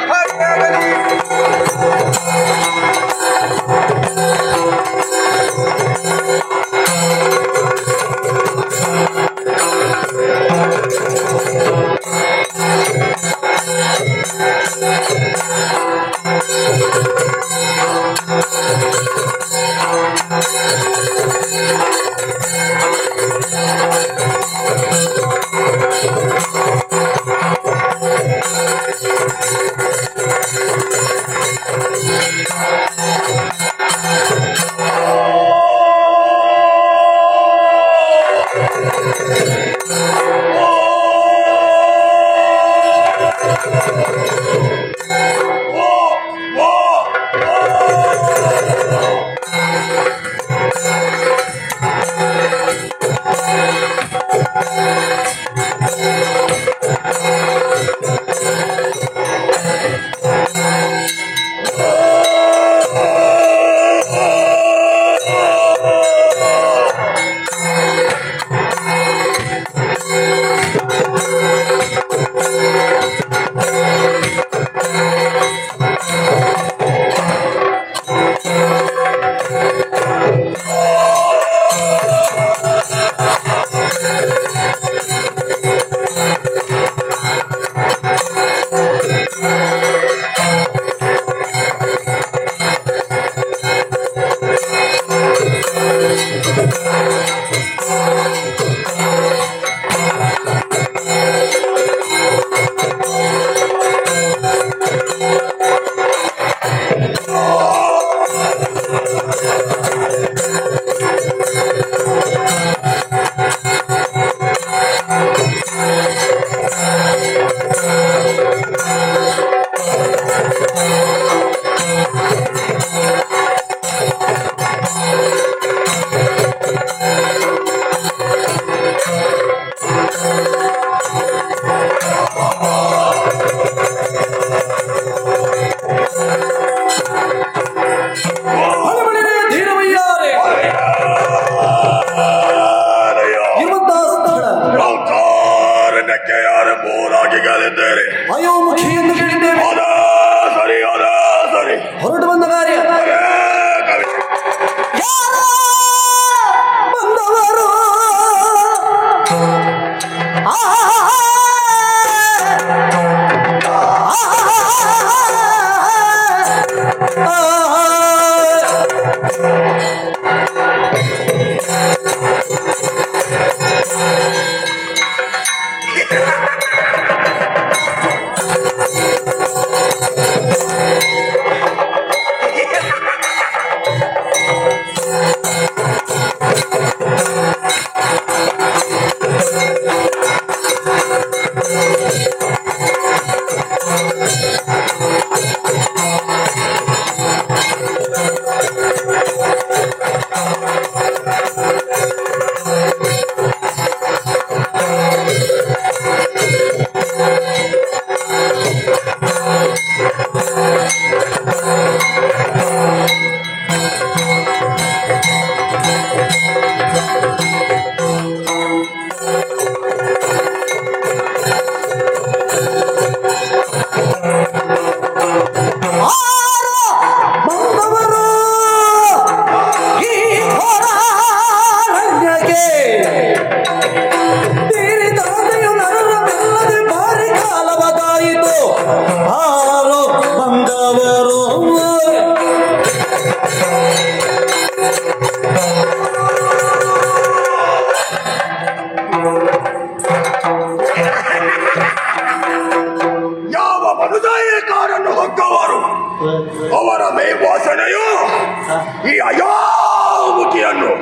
ಈ ಅಯೋಮುಖಿಯನ್ನು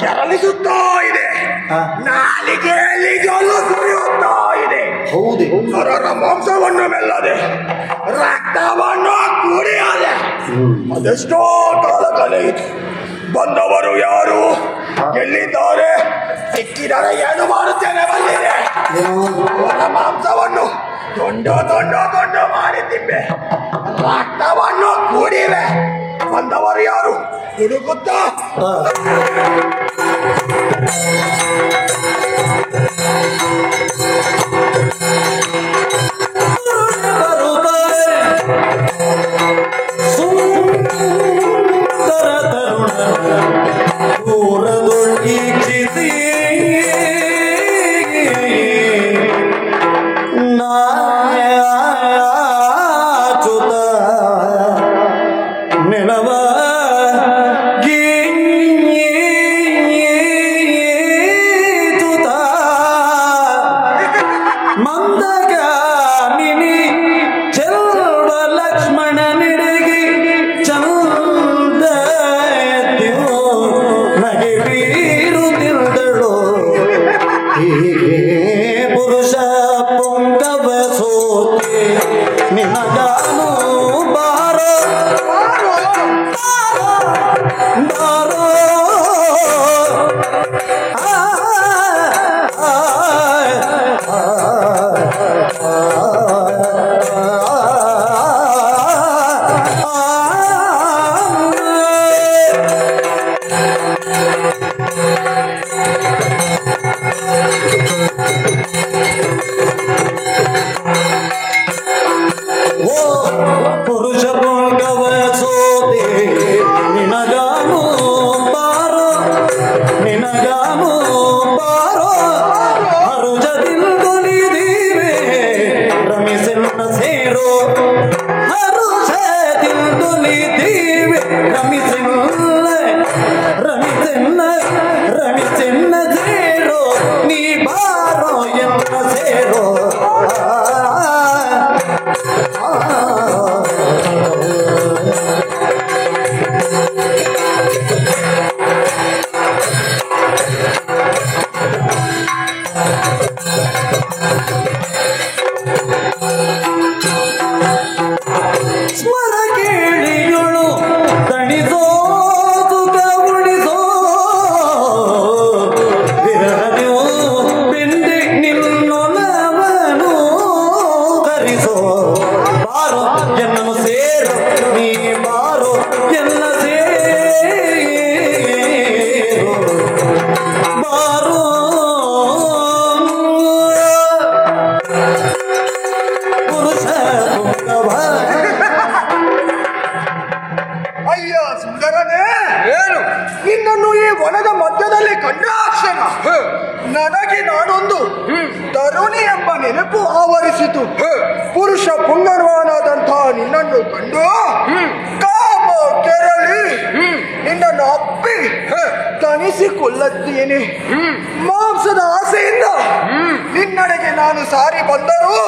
ಕೆರಳಿಸುತ್ತಾ ಇದೆ. ನಾಲಿಗೆಯಲ್ಲಿಗಲು ಸುರಿಯುತ್ತಾ ಇದೆ. ನರರ ಮಾಂಸವನ್ನು ಮೆಲ್ಲದೆ ರಕ್ತವನ್ನು ಕುಡಿಯದೆ ಅದೆಷ್ಟೋ ಕಾಲ ಕಳೆಯಿತು. ಬಂದವರು ಯಾರು, ಎಲ್ಲಿದ್ದಾರೆ, ಸಿಕ್ಕಿದರೆ ಏನು ಮಾಡುತ್ತೇನೆ ಬಂದಿದೆ. ಅವರ ಮಾಂಸವನ್ನು ದೊಡ್ಡ ಮಾಡಿ ತಿಂಬೆ, ರಕ್ತವನ್ನು ಕುಡಿವೆ. ಬಂದವರು ಯಾರು ಹುಡುಕುತ್ತಾ ನನಗೆ ನಾನೊಂದು ತರುಣಿ ಎಂಬ ನೆನಪು ಆವರಿಸಿತು. ಪುರುಷ ಪುಂಗರ್ವಾನಾದಂತಹ ನಿನ್ನನ್ನು ಕಂಡು ಕಾಮ ಕೆರಳಿ ನಿನ್ನನ್ನು ಅಪ್ಪಿ ತನಿಸಿಕೊಳ್ಳುತ್ತೇನೆ. ಮಾಂಸದ ಆಸೆಯಿಂದ ನಿನ್ನಡೆಗೆ ನಾನು ಸಾರಿ ಬಂದರೂ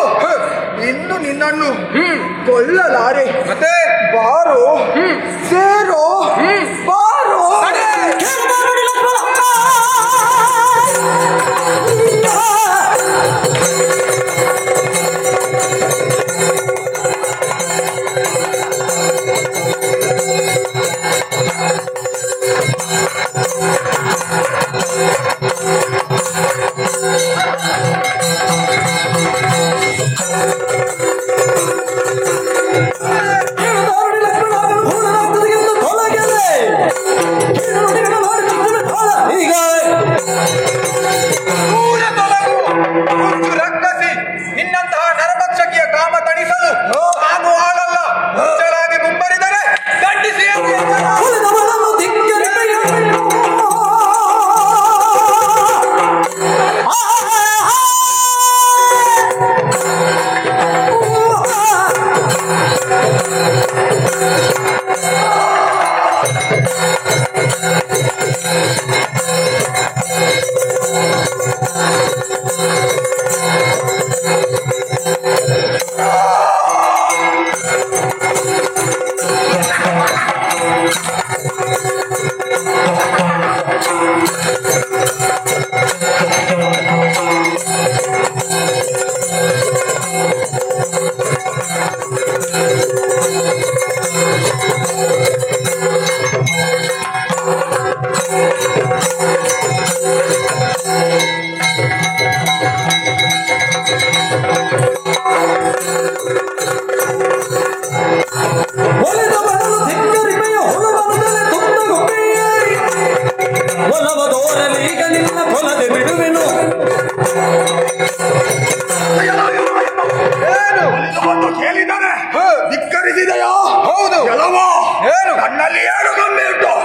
ಇನ್ನು ನಿನ್ನನ್ನು ಕೊಲ್ಲಲಾರೆ. ಮತ್ತೆ ಬಾರೋ, ಸೇರೋ, ಬಾರೋ. ತೊಲಗಲ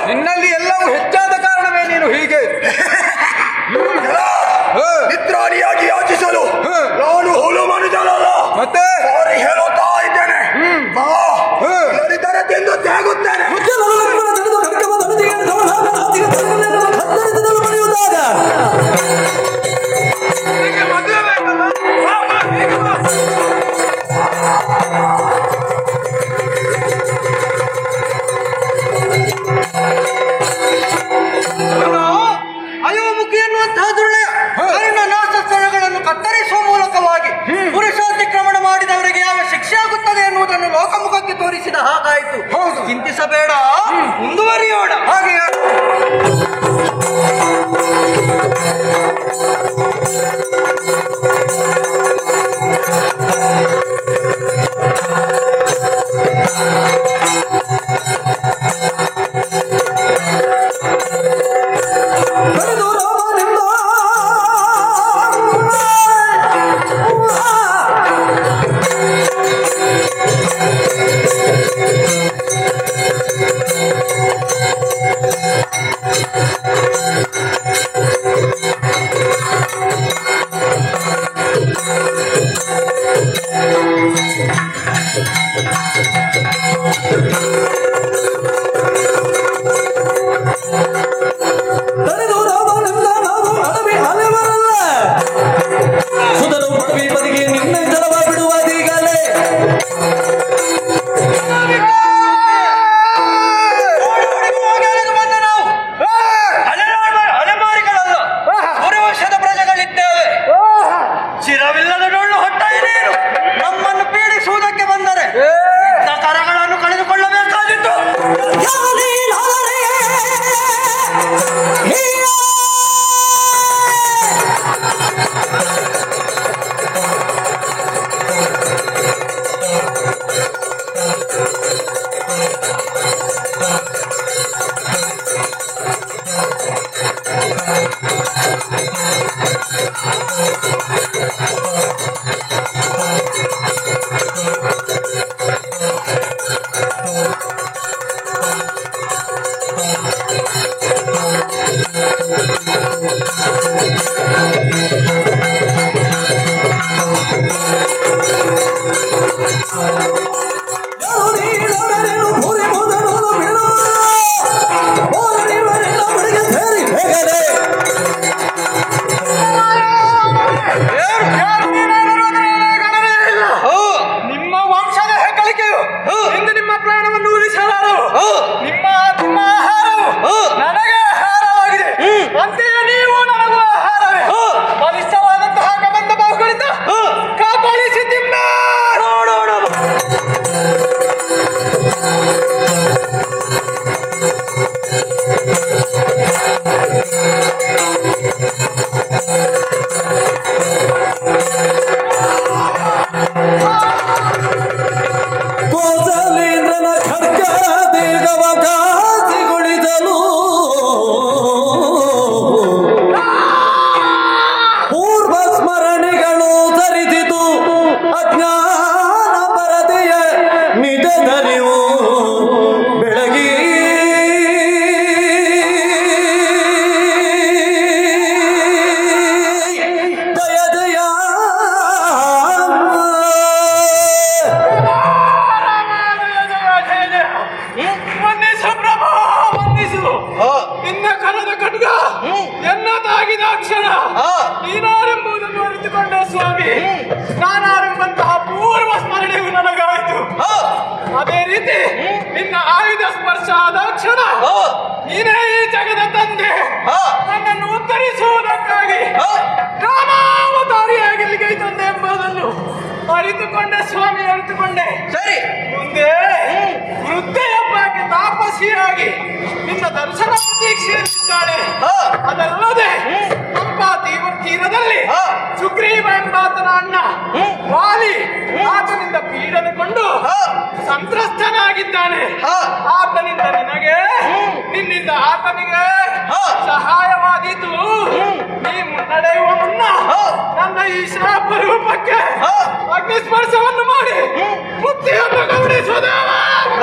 ನಿನ್ನಲ್ಲಿ ಎಲ್ಲವೂ ಹೆಚ್ಚಾದ ಕಾರಣವೇ ನೀನು ಹೀಗೆ ನಿದ್ರಾಣಿಯಾಗಿ ಯಾಚಿಸಲು ನಾನು ಹುಲು ಮನುಜನಲ್ಲ. ಮತ್ತೆ ಸಾರಿ ಹೇಳುತ್ತಾ ಇದ್ದೇನೆ. ತಿಂದು ತ್ಯಾಗುತ್ತೇನೆ. ಅಯೋಮುಖಿ ಎನ್ನುವಂತಹ ದುರ್ಣಯ ನಾಶಸ್ಥಳಗಳನ್ನು ಕತ್ತರಿಸುವ ಮೂಲಕವಾಗಿ ಪುರುಷಾತಿಕ್ರಮಣ ಮಾಡಿದವರಿಗೆ ಯಾವ ಶಿಕ್ಷೆ ಆಗುತ್ತದೆ ಎನ್ನುವುದನ್ನು ಲೋಕಮುಖಕ್ಕೆ ತೋರಿಸಿದ ಹಾಗಾಯಿತು. ಚಿಂತಿಸಬೇಡ, ಮುಂದುವರಿಯೋಣ. ಹಾಗೆ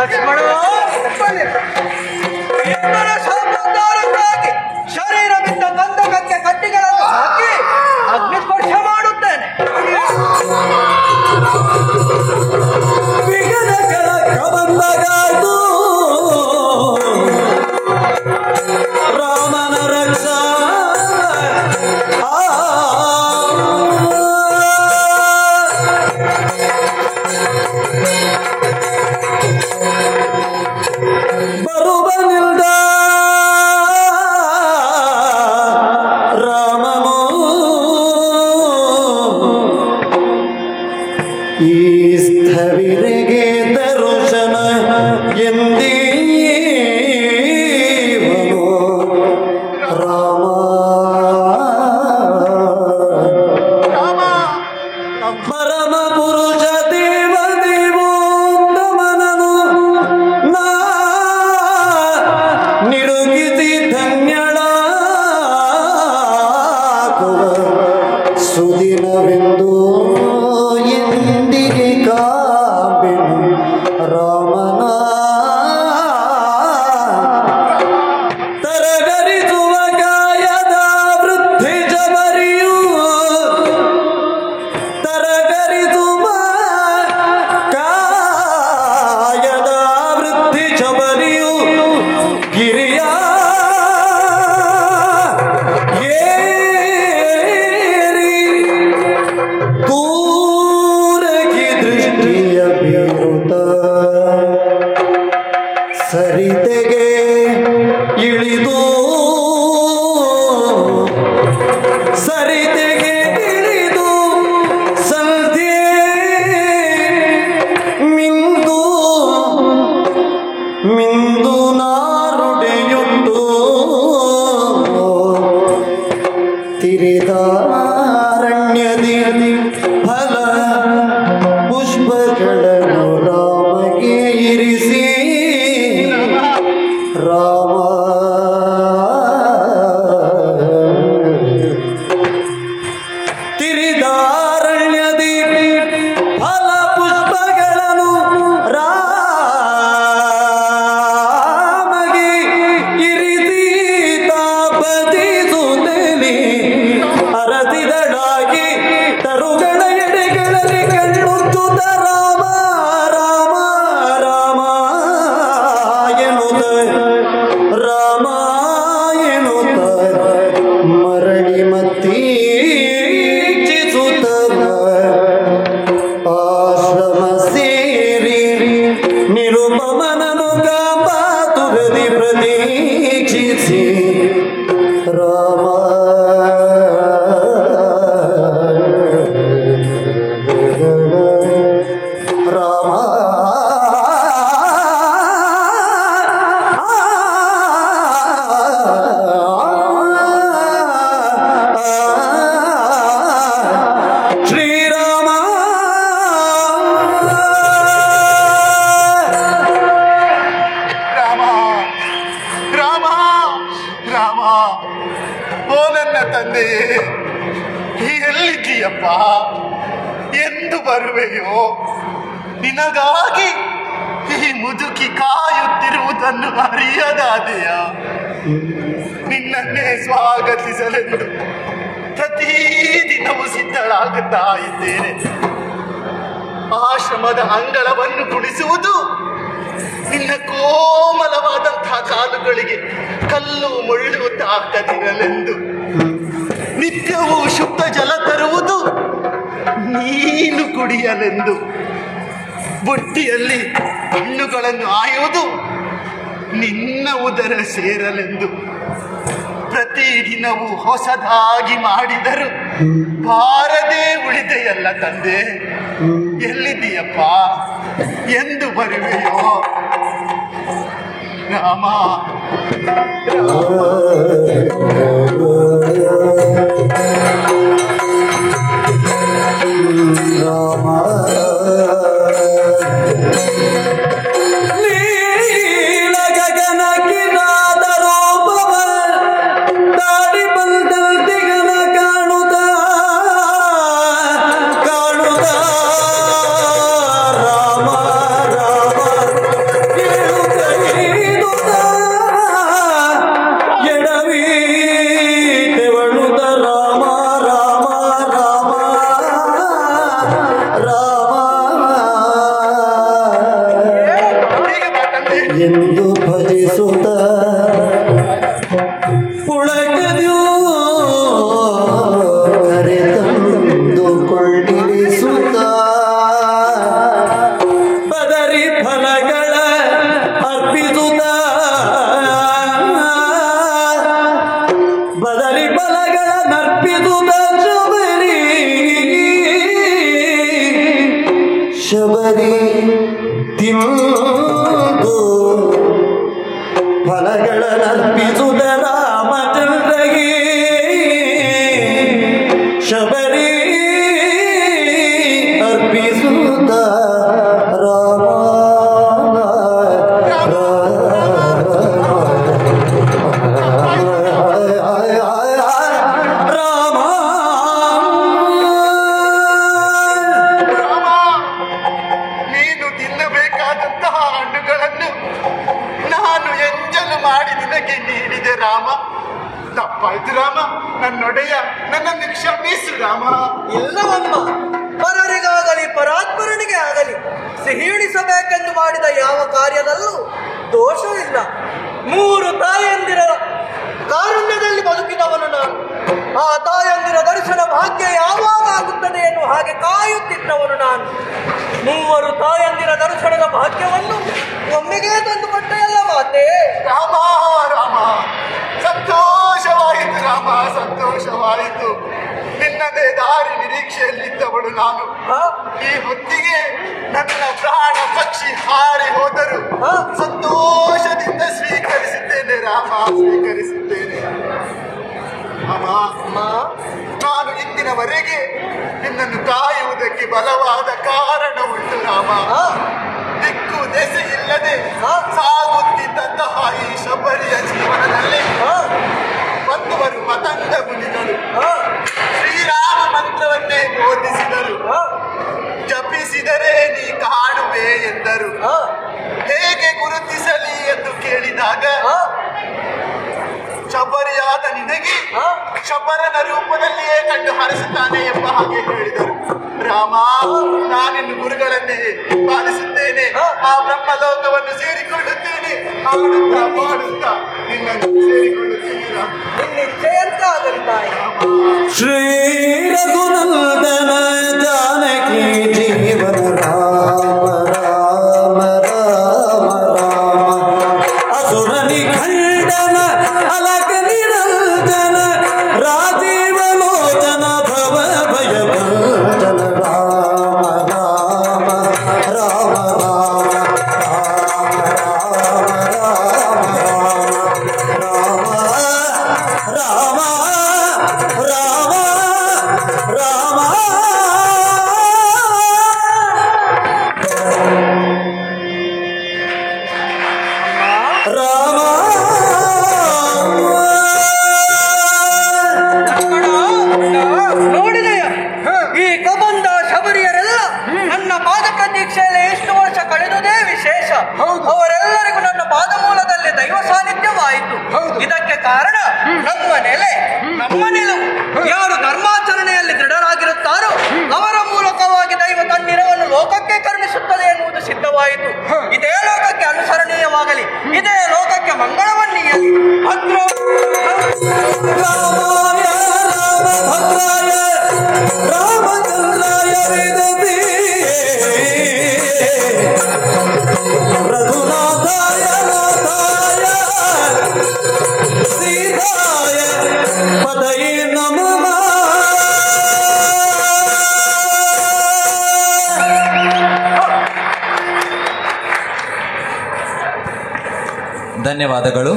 ಲಕ್ಷ್ಮಣ ಇಂದ್ರನ ಶಾಪೋದ್ಧಾರಕ್ಕಾಗಿ ಶರೀರ ಬಿಟ್ಟ ಗಂಧಕಕ್ಕೆ ಕಟ್ಟಿಗಳನ್ನು ಹಾಕಿ ಅಗ್ನಿಸ್ಪರ್ಶ ಮಾಡುತ್ತೇನೆ. ವಿಘ್ನಗಳ ಕಬಂದಗಾದು ರಾಮನ ರಕ್ಷಾ ಬರುವನಿಲ್ದ ರಾಮನು ಈ ಸ್ಥವಿರೆಗೆ ದರ್ಶನ ಎಂದೀವನು ರಾಮ ಪರಮ ಪುರುಷ ದೇವ ದೇವೋತ್ತಮನನು ನಾ ನಿರುಗಿಸಿ ಧನ್ಯಳಾಗುವ ಸುದಿನವೆಂದು ಎಂದಿಗೆ ಕಾಬೆನು ರಾಮನ ತರಗರಿಸುವ ಗಾಯದ ವೃದ್ಧಿ ಜಬರಿಯು ತರಗರಿಸುವ ಕಾಯದ ವೃದ್ಧಿ ಜಬರಿಯು ಗಿರಿಯ ಏರಿ ದೂರಕ್ಕೆ ದೃಷ್ಟಿಯ ಬೀರುತ್ತ ಸರಿತೆಗೆ ಇಳಿದು ಸರಿತೆಗೆ ಇಳಿದು ಸಂಧ್ಯೆ ಮಿಂದು ಮಿಂದು ನಾರುಡೆಯುಟ್ಟು ತಿರಿದಾರಣ್ಯದಿ ಫಲ ಪುಷ್ಪಗಳನ್ನು ರಾಮಗೆ ಇರಿಸಿ ರಾಮ ತಿರಿದಾರಣ್ಯದಿ ಫಲ ಪುಷ್ಪಗಳನ್ನು ರಾಮಗೆ ಇರಿಸಿ ತಾಪದಿಸುತ್ತಲಿ ಅರಸಿದಳಾಗಿ ತರುಗಳ ಎಡೆಗಳಲ್ಲಿ ಕಣ್ಣುಚ್ಚುತ್ತ ರಾಮ ರಾಮ ರಾಮ ಎನ್ನುತ್ತ ರಾಮ ಎನ್ನುತ್ತ ಮರಳಿ ಮತ್ತೀಕ್ಷಿಸುತ್ತ ಆಶ್ರಮ ಸೇರಿ ನಿರುಪಮನನು ಕಾಪಾತುರದಿ ಪ್ರತೀಕ್ಷಿಸಿ ರಾಮ ರಾಮ ಶ್ರೀರಾಮ ರಾಮ ರಾಮ ರಾಮ ಓ ನನ್ನ ತಂದೆಯೇ ಎಲ್ಲಿದ್ದೀಯಪ್ಪ? ಎಂದು ಬರುವೆಯೋ? ನಿನಗಾಗಿ ಈ ಮುದುಕಿ ಕಾಯುತ್ತಿರುವುದನ್ನು ಅರಿಯದಾದೆಯ? ನಿನ್ನನ್ನೇ ಸ್ವಾಗತಿಸಲೆಂದು ಪ್ರತಿದಿನವೂ ಸಿದ್ಧಳಾಗುತ್ತಾ ಇದ್ದೇನೆ. ಆಶ್ರಮದ ಅಂಗಳವನ್ನು ಕುಡಿಸುವುದು ನಿನ್ನ ಕೋಮಲವಾದಂತಹ ಕಾಲುಗಳಿಗೆ ಕಲ್ಲು ಮುಳ್ಳು ತಾಕದಿರಲೆಂದು, ನಿತ್ಯವೂ ಶುದ್ಧ ಜಲ ತರುವುದು ನೀನು ಕುಡಿಯಲೆಂದು, ಬುಟ್ಟಿಯಲ್ಲಿ ಹಣ್ಣುಗಳನ್ನು ಆಯುವುದು ನಿನ್ನ ಉದರ ಸೇರಲೆಂದು, ಪ್ರತಿದಿನವೂ ಹೊಸದಾಗಿ ಮಾಡಿದರು ಬಾರದೆ ಉಳಿದೆಯಲ್ಲ ತಂದೆ. ಎಲ್ಲಿದ್ದೀಯಪ್ಪ? ಎಂದು ಬರುವೆಯೋ? ರಾಮ ರಾಮ ನೀಲ ಗಗನ ಕಿರಾದ ರೂಪವ ತಾಡಿ ಬಂದಂತಿಗನ ಕಾಣುತ್ತ ಕಾಣುತ್ತ ರಾಮ ರಾಮ ಕೇಳುತ್ತ ಫಲಗಳನ್ನರ್ಪಿಸುತ್ತ ರಾಮಚಂದ್ರಗೆ ಶಬರಿ ಅರ್ಪಿಸುತ್ತ ರಾಮ ನೀನು ತಿನ್ನಬೇಕಾದಂತಹ ಹಣ್ಣುಗಳನ್ನು ನಾನು ಎಂಜಲು ಮಾಡಿ ನಿನಗೆ ನೀಡಿದೆ ರಾಮ. ತಪ್ಪಾಯ್ತು ರಾಮ, ನನ್ನೊಡೆಯ, ನನ್ನನ್ನು ಕ್ಷಮಿಸು ರಾಮ. ಇಲ್ಲವಮ್ಮ, ಪರರಿಗಾಗಲಿ ಪರಾತ್ಪರನಿಗೆ ಆಗಲಿ ಸಿಹಿ ಉಣಿಸಬೇಕೆಂದು ಮಾಡಿದ ಯಾವ ಕಾರ್ಯದಲ್ಲೂ ದೋಷವಿಲ್ಲ. 3 ತಾಯಂದಿರ ಕಾರುಣ್ಯದಲ್ಲಿ ಬದುಕಿದವನು ನಾನು. ಆ ತಾಯಂದಿರ ದರ್ಶನ ಭಾಗ್ಯ ಯಾವಾಗ ಆಗುತ್ತದೆ ಎನ್ನುವ ಹಾಗೆ ಕಾಯುತ್ತಿದ್ದವನು ನಾನು. 3 ತಾಯಂದಿರ ದರ್ಶನದ ಭಾಗ್ಯವನ್ನು ಒಮ್ಮೆಗೆ ತಂದುಕೊಟ್ಟೆಯಲ್ಲ ಮಾತೆ. ರಾಮ ರಾಮ, ಸಂತೋಷವಾಯಿತು ರಾಮ, ಸಂತೋಷವಾಯಿತು. ನಿನ್ನದೇ ದಾರಿ ನಿರೀಕ್ಷೆಯಲ್ಲಿದ್ದವಳು ನಾನು. ಈ ಹೊತ್ತಿಗೆ ನನ್ನ ಪ್ರಾಣ ಪಕ್ಷಿ ಹಾರಿ ಹೋದರು ಸಂತೋಷದಿಂದ ಸ್ವೀಕರಿಸಿದ್ದೇನೆ ರಾಮ, ಸ್ವೀಕರಿಸಿದ್ದೇನೆ. ಅಮ್ಮ, ನಾನು ಇಂದಿನವರೆಗೆ ನಿನ್ನನ್ನು ಕಾಯುವುದಕ್ಕೆ ಬಲವಾದ ಕಾರಣ ಉಂಟು ರಾಮ. ದಿಕ್ಕು ದೆಸೆ ಇಲ್ಲದೆ ಸಾಗುತ್ತಿದ್ದಂತಹ ಈ ಶಬರಿಯ ಜೀವನದಲ್ಲಿ ಬಂದವರು ಮತಂಗ ಮುನಿಗಳು ಶ್ರೀರಾಮ ಮಂತ್ರವನ್ನೇ ಬೋಧಿಸಿದರು. ಜಪಿಸಿದರೆ ನೀ ಕಾಣುವೆ ಎಂದರು. ಹೇಗೆ ಗುರುತಿಸಲಿ ಎಂದು ಕೇಳಿದಾಗ ಶಬರಿಯಾದ ನಿನಗೆ ಶಬರನ ರೂಪದಲ್ಲಿಯೇ ಕಂಡು ಹರಿಸುತ್ತಾನೆ ಎಂಬ ಹಾಗೆ ಹೇಳಿದರು. ರಾಮ, ನಾನಿನ್ನು ಗುರುಗಳನ್ನೇ ಪಾಲಿಸುತ್ತೇನೆ. ಆ ಬ್ರಹ್ಮಲೋಕವನ್ನು ಸೇರಿಕೊಳ್ಳುತ್ತೇನೆ. ಹಾಡುತ್ತಾ ಮಾಡುತ್ತಾ ನಿನ್ನನ್ನು ಸೇರಿಕೊಳ್ಳುತ್ತೇನೆ. ನಿಶ್ಚಯಂತ ಆಗಲಿ ತಾಯಿ. ಶ್ರೀ ರಘುನಂದನ ಜಾನಕಿ ಜೀವನ ರಾಮ ರಾಮ ರಾಮ ರಾಮ ಅಸುರ ನಿಖಂಡನ ಅಲಕ ನಿರಂಜನ ರಾಜೀವ ಲೋಚನ ಭವ ಭಯ ಭಂಜನ ರಾಮ ರಾಮ ರಾಮ ರಾಮ ರಾಮ ರಾಮ ರಾಮ ನೋಡಿದೆಯ ಈ ಕಬಂದ ಶಬರಿಯರೆಲ್ಲ ನನ್ನ ಪಾದ ಪ್ರತೀಕ್ಷೆಯಲ್ಲಿ ಎಷ್ಟು ವರ್ಷ ಕಳೆದುದೇ ವಿಶೇಷ. ಅವರೆಲ್ಲರಿಗೂ ನನ್ನ ಪಾದ ಮೂಲದಲ್ಲಿ ದೈವ ಸಾನ್ನಿಧ್ಯವಾಯಿತು. ಇದಕ್ಕೆ ಕಾರಣ ನಮ್ಮ ನೆಲೆ, ನಮ್ಮ ನಿಲುವು. ಯಾರು ಧರ್ಮಾಚರಣೆಯಲ್ಲಿ ದೃಢರಾಗಿರುತ್ತಾರೋ ಅವರ ಮೂಲಕವಾಗಿ ದೈವ ತನ್ನಿರವನ್ನು ಲೋಕಕ್ಕೆ ಕರುಣಿಸುತ್ತದೆ ಎನ್ನುವುದು ಸಿದ್ಧವಾಯಿತು. ಇದೇ ಲೋಕಕ್ಕೆ ಅನುಸರಣೀಯವಾಗಲಿ, ಇದೇ ಲೋಕಕ್ಕೆ ಮಂಗಳವನ್ನೀಯಲಿ. ರಾಮಾಯ ರಾಮಭದ್ರಾಯ ರಾಮಚಂದ್ರಾಯ ವೇದವೇ ರಘುನಾಥಾಯ ನಾಥಾಯ ಸೀತಾಯ ಪದಯೇ ನಮಃ. ಧನ್ಯವಾದಗಳು.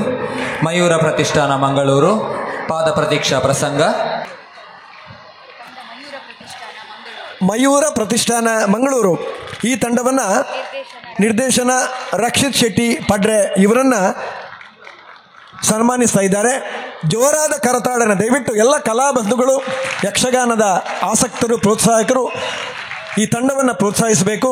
ಮಯೂರ ಪ್ರತಿಷ್ಠಾನ ಮಂಗಳೂರು ಪಾದ ಪ್ರತೀಕ್ಷಾ ಪ್ರಸಂಗ. ಮಯೂರ ಪ್ರತಿಷ್ಠಾನ ಮಂಗಳೂರು ಈ ತಂಡವನ್ನು ನಿರ್ದೇಶನ ರಕ್ಷಿತ್ ಶೆಟ್ಟಿ ಪಡ್ರೆ ಇವರನ್ನು ಸನ್ಮಾನಿಸ್ತಾ ಇದ್ದಾರೆ. ಜೋರಾದ ಕರತಾಡನ ದಯವಿಟ್ಟು ಎಲ್ಲ ಕಲಾಬಂಧುಗಳು, ಯಕ್ಷಗಾನದ ಆಸಕ್ತರು, ಪ್ರೋತ್ಸಾಹಕರು ಈ ತಂಡವನ್ನು ಪ್ರೋತ್ಸಾಹಿಸಬೇಕು.